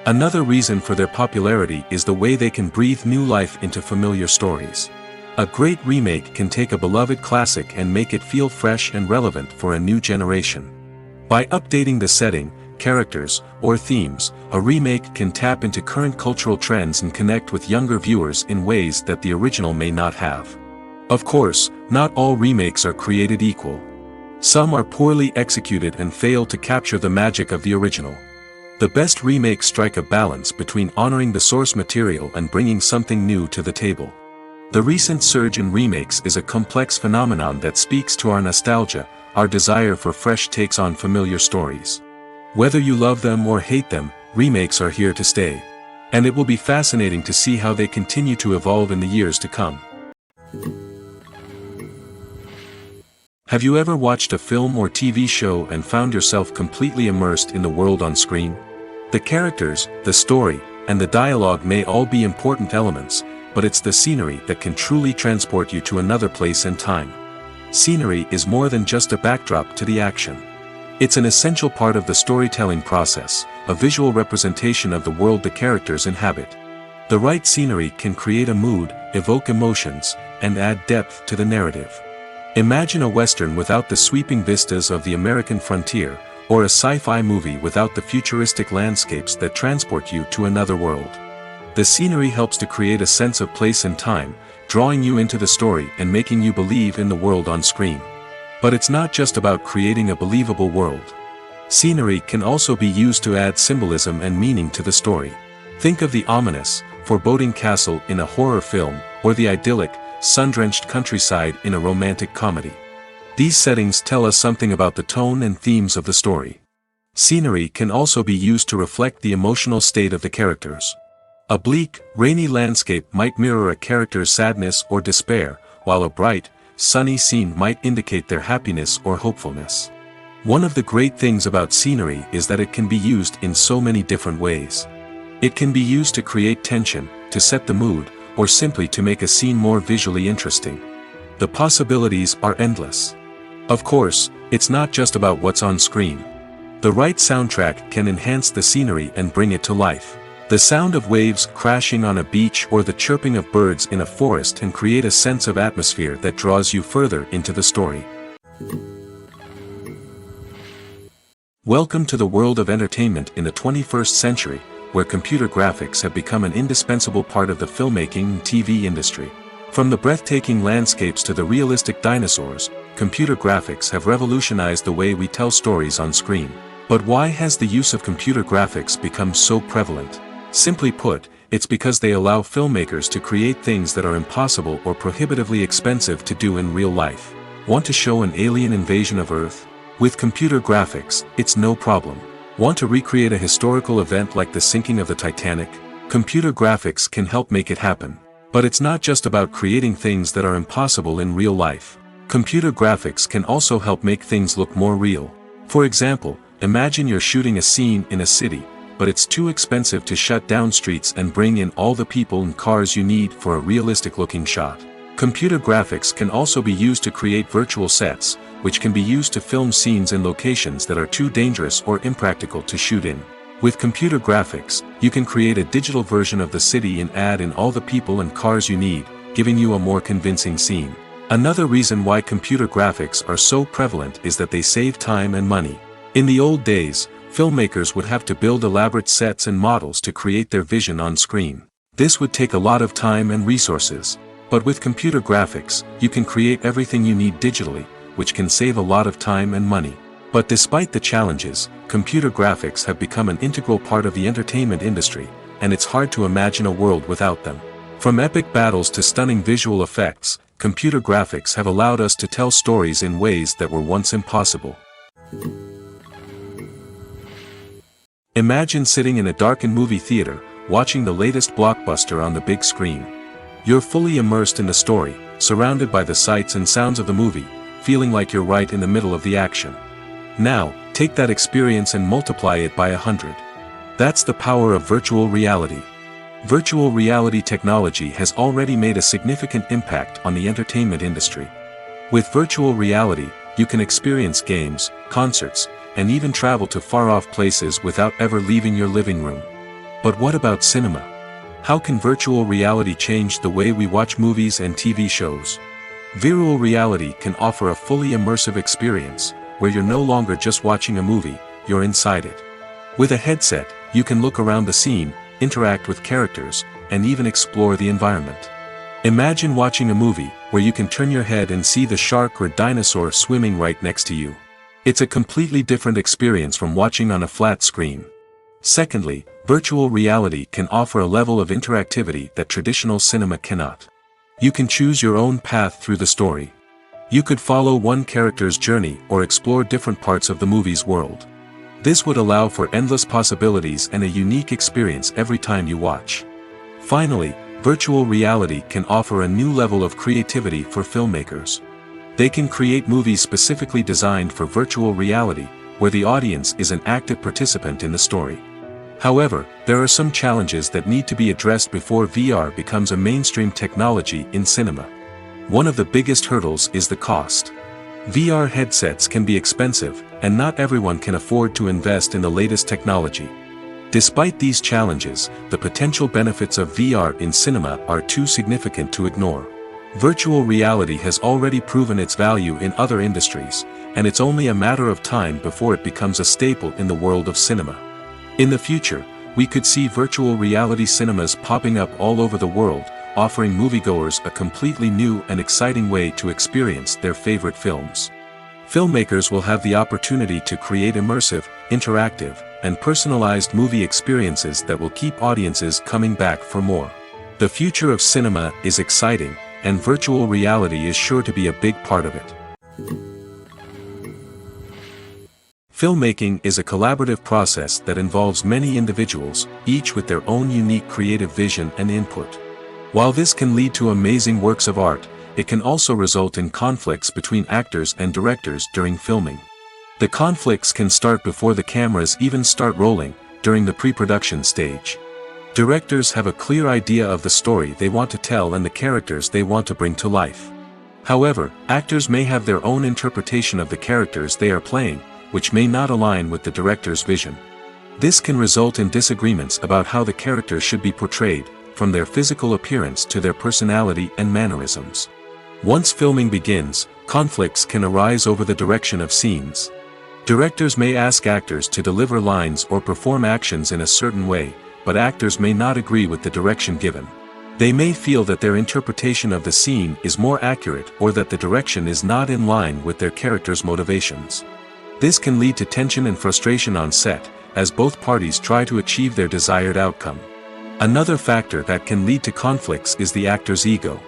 Another reason for their popularity is the way they can breathe new life into familiar stories. A great remake can take a beloved classic and make it feel fresh and relevant for a new generation. By updating the setting, characters, or themes, a remake can tap into current cultural trends and connect with younger viewers in ways that the original may not have. Of course, not all remakes are created equal. Some are poorly executed and fail to capture the magic of the original. The best remakes strike a balance between honoring the source material and bringing something new to the table. The recent surge in remakes is a complex phenomenon that speaks to our nostalgia, our desire for fresh takes on familiar stories. Whether you love them or hate them, remakes are here to stay. And it will be fascinating to see how they continue to evolve in the years to come. Have you ever watched a film or TV show and found yourself completely immersed in the world on screen? The characters, the story, and the dialogue may all be important elements, but it's the scenery that can truly transport you to another place and time. Scenery is more than just a backdrop to the action. It's an essential part of the storytelling process, a visual representation of the world the characters inhabit. The right scenery can create a mood, evoke emotions, and add depth to the narrative. Imagine a Western without the sweeping vistas of the American frontier, or a sci-fi movie without the futuristic landscapes that transport you to another world. The scenery helps to create a sense of place and time, drawing you into the story and making you believe in the world on screen. But it's not just about creating a believable world. Scenery can also be used to add symbolism and meaning to the story. Think of the ominous, foreboding castle in a horror film, or the idyllic, sun-drenched countryside in a romantic comedy. These settings tell us something about the tone and themes of the story. Scenery can also be used to reflect the emotional state of the characters. A bleak, rainy landscape might mirror a character's sadness or despair, while a bright, sunny scene might indicate their happiness or hopefulness. One of the great things about scenery is that it can be used in so many different ways. It can be used to create tension, to set the mood, or simply to make a scene more visually interesting. The possibilities are endless. Of course, it's not just about what's on screen. The right soundtrack can enhance the scenery and bring it to life. The sound of waves crashing on a beach or the chirping of birds in a forest can create a sense of atmosphere that draws you further into the story. Welcome to the world of entertainment in the 21st century, where computer graphics have become an indispensable part of the filmmaking and TV industry. From the breathtaking landscapes to the realistic dinosaurs, computer graphics have revolutionized the way we tell stories on screen. But why has the use of computer graphics become so prevalent? Simply put, it's because they allow filmmakers to create things that are impossible or prohibitively expensive to do in real life. Want to show an alien invasion of Earth? With computer graphics, it's no problem. Want to recreate a historical event like the sinking of the Titanic? Computer graphics can help make it happen. But it's not just about creating things that are impossible in real life. Computer graphics can also help make things look more real. For example, imagine you're shooting a scene in a city, but it's too expensive to shut down streets and bring in all the people and cars you need for a realistic-looking shot. Computer graphics can also be used to create virtual sets, which can be used to film scenes in locations that are too dangerous or impractical to shoot in. With computer graphics, you can create a digital version of the city and add in all the people and cars you need, giving you a more convincing scene. Another reason why computer graphics are so prevalent is that they save time and money. In the old days, filmmakers would have to build elaborate sets and models to create their vision on screen. This would take a lot of time and resources. But with computer graphics, you can create everything you need digitally, which can save a lot of time and money. But despite the challenges, computer graphics have become an integral part of the entertainment industry, and it's hard to imagine a world without them. From epic battles to stunning visual effects, computer graphics have allowed us to tell stories in ways that were once impossible. Imagine sitting in a darkened movie theater, watching the latest blockbuster on the big screen. You're fully immersed in the story, surrounded by the sights and sounds of the movie, feeling like you're right in the middle of the action. Now, take that experience and multiply it by 100. That's the power of virtual reality. Virtual reality technology has already made a significant impact on the entertainment industry. With virtual reality, you can experience games, concerts, and even travel to far-off places without ever leaving your living room. But what about cinema? How can virtual reality change the way we watch movies and TV shows? Virtual reality can offer a fully immersive experience, where you're no longer just watching a movie, you're inside it. With a headset, you can look around the scene, interact with characters, and even explore the environment. Imagine watching a movie, where you can turn your head and see the shark or dinosaur swimming right next to you. It's a completely different experience from watching on a flat screen. Secondly, virtual reality can offer a level of interactivity that traditional cinema cannot. You can choose your own path through the story. You could follow one character's journey or explore different parts of the movie's world. This would allow for endless possibilities and a unique experience every time you watch. Finally, virtual reality can offer a new level of creativity for filmmakers. They can create movies specifically designed for virtual reality, where the audience is an active participant in the story. However, there are some challenges that need to be addressed before VR becomes a mainstream technology in cinema. One of the biggest hurdles is the cost. VR headsets can be expensive, and not everyone can afford to invest in the latest technology. Despite these challenges, the potential benefits of VR in cinema are too significant to ignore. Virtual reality has already proven its value in other industries, and it's only a matter of time before it becomes a staple in the world of cinema. In the future, we could see virtual reality cinemas popping up all over the world, offering moviegoers a completely new and exciting way to experience their favorite films. Filmmakers will have the opportunity to create immersive, interactive, and personalized movie experiences that will keep audiences coming back for more. The future of cinema is exciting, and virtual reality is sure to be a big part of it. Filmmaking is a collaborative process that involves many individuals, each with their own unique creative vision and input. While this can lead to amazing works of art, it can also result in conflicts between actors and directors during filming. The conflicts can start before the cameras even start rolling, during the pre-production stage. Directors have a clear idea of the story they want to tell and the characters they want to bring to life. However, actors may have their own interpretation of the characters they are playing, which may not align with the director's vision. This can result in disagreements about how the characters should be portrayed, from their physical appearance to their personality and mannerisms. Once filming begins, conflicts can arise over the direction of scenes. Directors may ask actors to deliver lines or perform actions in a certain way, but actors may not agree with the direction given. They may feel that their interpretation of the scene is more accurate or that the direction is not in line with their character's motivations. This can lead to tension and frustration on set, as both parties try to achieve their desired outcome. Another factor that can lead to conflicts is the actor's ego.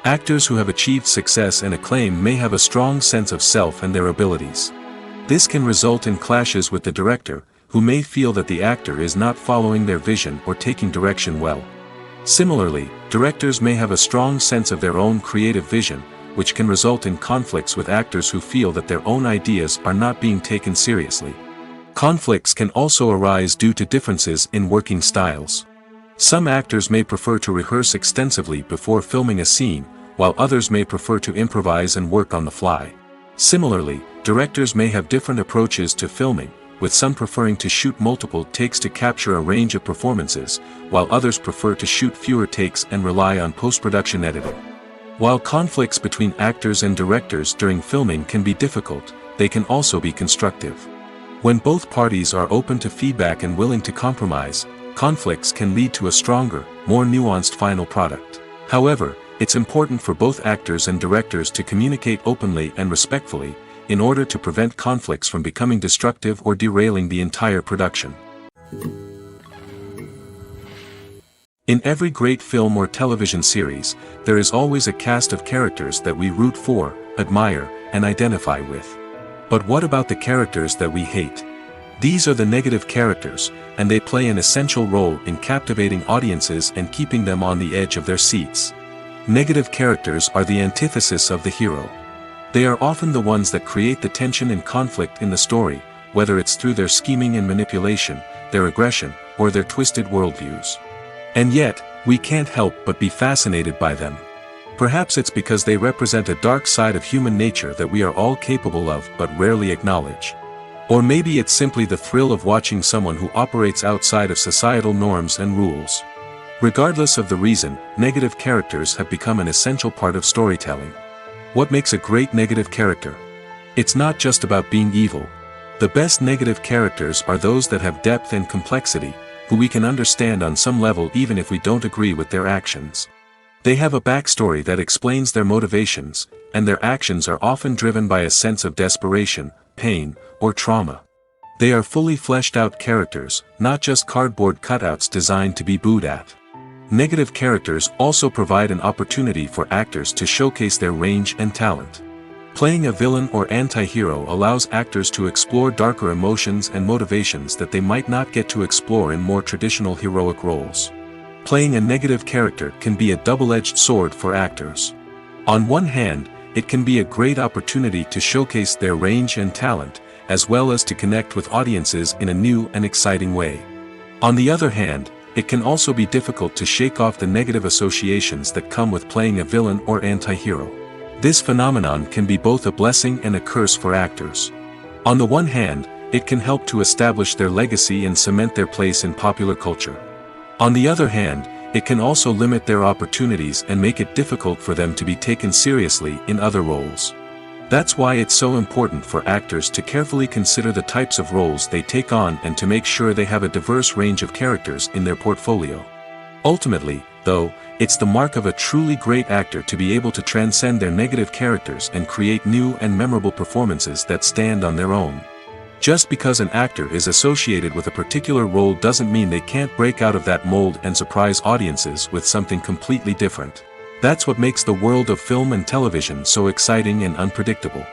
Actors who have achieved success and acclaim may have a strong sense of self and their abilities. This can result in clashes with the director, who may feel that the actor is not following their vision or taking direction well. Similarly, directors may have a strong sense of their own creative vision, which can result in conflicts with actors who feel that their own ideas are not being taken seriously. Conflicts can also arise due to differences in working styles. Some actors may prefer to rehearse extensively before filming a scene, while others may prefer to improvise and work on the fly. Similarly, directors may have different approaches to filming, with some preferring to shoot multiple takes to capture a range of performances, while others prefer to shoot fewer takes and rely on post-production editing. While conflicts between actors and directors during filming can be difficult, they can also be constructive. When both parties are open to feedback and willing to compromise, conflicts can lead to a stronger, more nuanced final product. However, it's important for both actors and directors to communicate openly and respectfully, in order to prevent conflicts from becoming destructive or derailing the entire production. In every great film or television series, there is always a cast of characters that we root for, admire, and identify with. But what about the characters that we hate? These are the negative characters, and they play an essential role in captivating audiences and keeping them on the edge of their seats. Negative characters are the antithesis of the hero. They are often the ones that create the tension and conflict in the story, whether it's through their scheming and manipulation, their aggression, or their twisted worldviews. And yet, we can't help but be fascinated by them. Perhaps it's because they represent a dark side of human nature that we are all capable of but rarely acknowledge. Or maybe it's simply the thrill of watching someone who operates outside of societal norms and rules. Regardless of the reason, negative characters have become an essential part of storytelling. What makes a great negative character? It's not just about being evil. The best negative characters are those that have depth and complexity, who we can understand on some level even if we don't agree with their actions. They have a backstory that explains their motivations, and their actions are often driven by a sense of desperation, pain, or trauma. They are fully fleshed out characters, not just cardboard cutouts designed to be booed at. Negative characters also provide an opportunity for actors to showcase their range and talent. Playing a villain or anti-hero allows actors to explore darker emotions and motivations that they might not get to explore in more traditional heroic roles. Playing a negative character can be a double-edged sword for actors. On one hand, it can be a great opportunity to showcase their range and talent, as well as to connect with audiences in a new and exciting way. On the other hand, it can also be difficult to shake off the negative associations that come with playing a villain or anti-hero. This phenomenon can be both a blessing and a curse for actors. On the one hand, it can help to establish their legacy and cement their place in popular culture. On the other hand, it can also limit their opportunities and make it difficult for them to be taken seriously in other roles. That's why it's so important for actors to carefully consider the types of roles they take on and to make sure they have a diverse range of characters in their portfolio. Ultimately, though, it's the mark of a truly great actor to be able to transcend their negative characters and create new and memorable performances that stand on their own. Just because an actor is associated with a particular role doesn't mean they can't break out of that mold and surprise audiences with something completely different. That's what makes the world of film and television so exciting and unpredictable.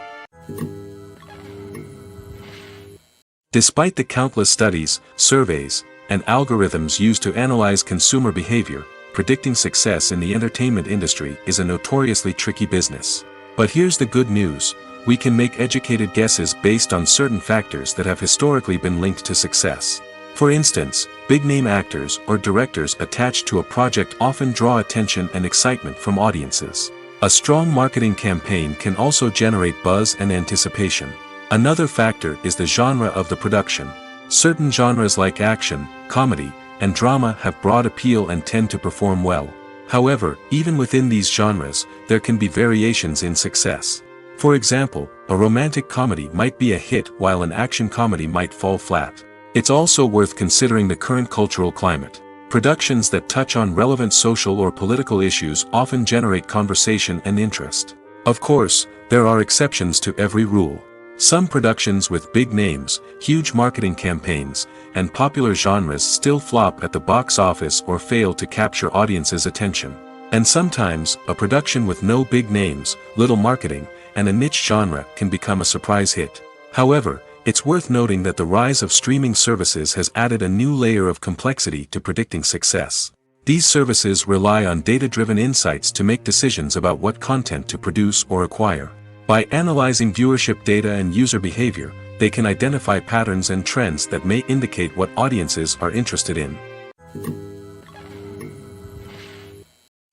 Despite the countless studies, surveys, and algorithms used to analyze consumer behavior, predicting success in the entertainment industry is a notoriously tricky business. But here's the good news: we can make educated guesses based on certain factors that have historically been linked to success. For instance, big-name actors or directors attached to a project often draw attention and excitement from audiences. A strong marketing campaign can also generate buzz and anticipation. Another factor is the genre of the production. Certain genres like action, comedy, and drama have broad appeal and tend to perform well. However, even within these genres, there can be variations in success. For example, a romantic comedy might be a hit while an action comedy might fall flat. It's also worth considering the current cultural climate. Productions that touch on relevant social or political issues often generate conversation and interest. Of course, there are exceptions to every rule. Some productions with big names, huge marketing campaigns, and popular genres still flop at the box office or fail to capture audiences' attention. And sometimes, a production with no big names, little marketing, and a niche genre can become a surprise hit. However, it's worth noting that the rise of streaming services has added a new layer of complexity to predicting success. These services rely on data-driven insights to make decisions about what content to produce or acquire. By analyzing viewership data and user behavior, they can identify patterns and trends that may indicate what audiences are interested in.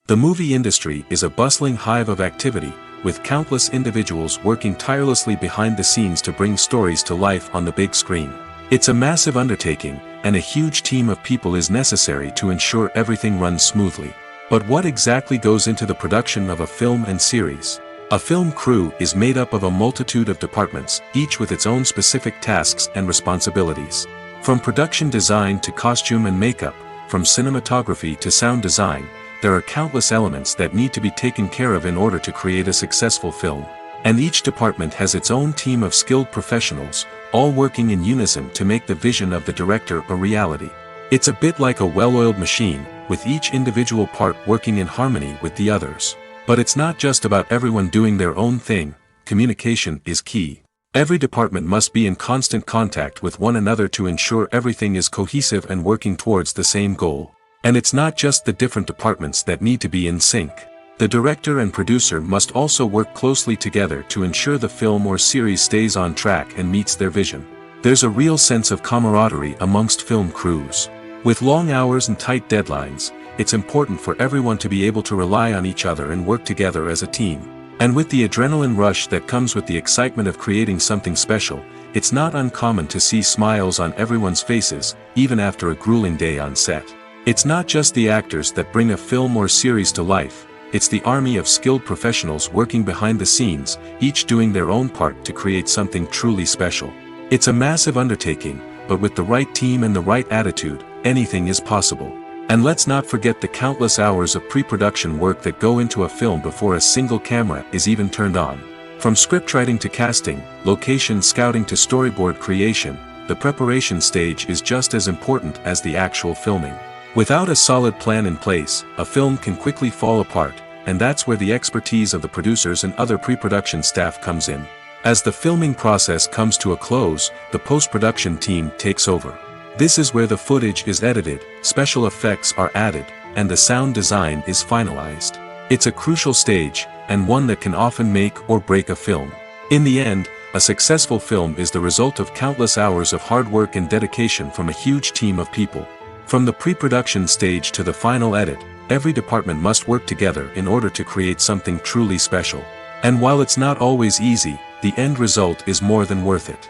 The movie industry is a bustling hive of activity, with countless individuals working tirelessly behind the scenes to bring stories to life on the big screen. It's a massive undertaking, and a huge team of people is necessary to ensure everything runs smoothly. But what exactly goes into the production of a film and series? A film crew is made up of a multitude of departments, each with its own specific tasks and responsibilities. From production design to costume and makeup, from cinematography to sound design, there are countless elements that need to be taken care of in order to create a successful film. And each department has its own team of skilled professionals, all working in unison to make the vision of the director a reality. It's a bit like a well-oiled machine, with each individual part working in harmony with the others. But it's not just about everyone doing their own thing. Communication is key. Every department must be in constant contact with one another to ensure everything is cohesive and working towards the same goal. And it's not just the different departments that need to be in sync. The director and producer must also work closely together to ensure the film or series stays on track and meets their vision. There's a real sense of camaraderie amongst film crews. With long hours and tight deadlines, it's important for everyone to be able to rely on each other and work together as a team. And with the adrenaline rush that comes with the excitement of creating something special, it's not uncommon to see smiles on everyone's faces, even after a grueling day on set. It's not just the actors that bring a film or series to life, it's the army of skilled professionals working behind the scenes, each doing their own part to create something truly special. It's a massive undertaking, but with the right team and the right attitude, anything is possible. And let's not forget the countless hours of pre-production work that go into a film before a single camera is even turned on. From scriptwriting to casting, location scouting to storyboard creation, the preparation stage is just as important as the actual filming. Without a solid plan in place, a film can quickly fall apart, and that's where the expertise of the producers and other pre-production staff comes in. As the filming process comes to a close, the post-production team takes over. This is where the footage is edited, special effects are added, and the sound design is finalized. It's a crucial stage, and one that can often make or break a film. In the end, a successful film is the result of countless hours of hard work and dedication from a huge team of people. From the pre-production stage to the final edit, every department must work together in order to create something truly special. And while it's not always easy, the end result is more than worth it.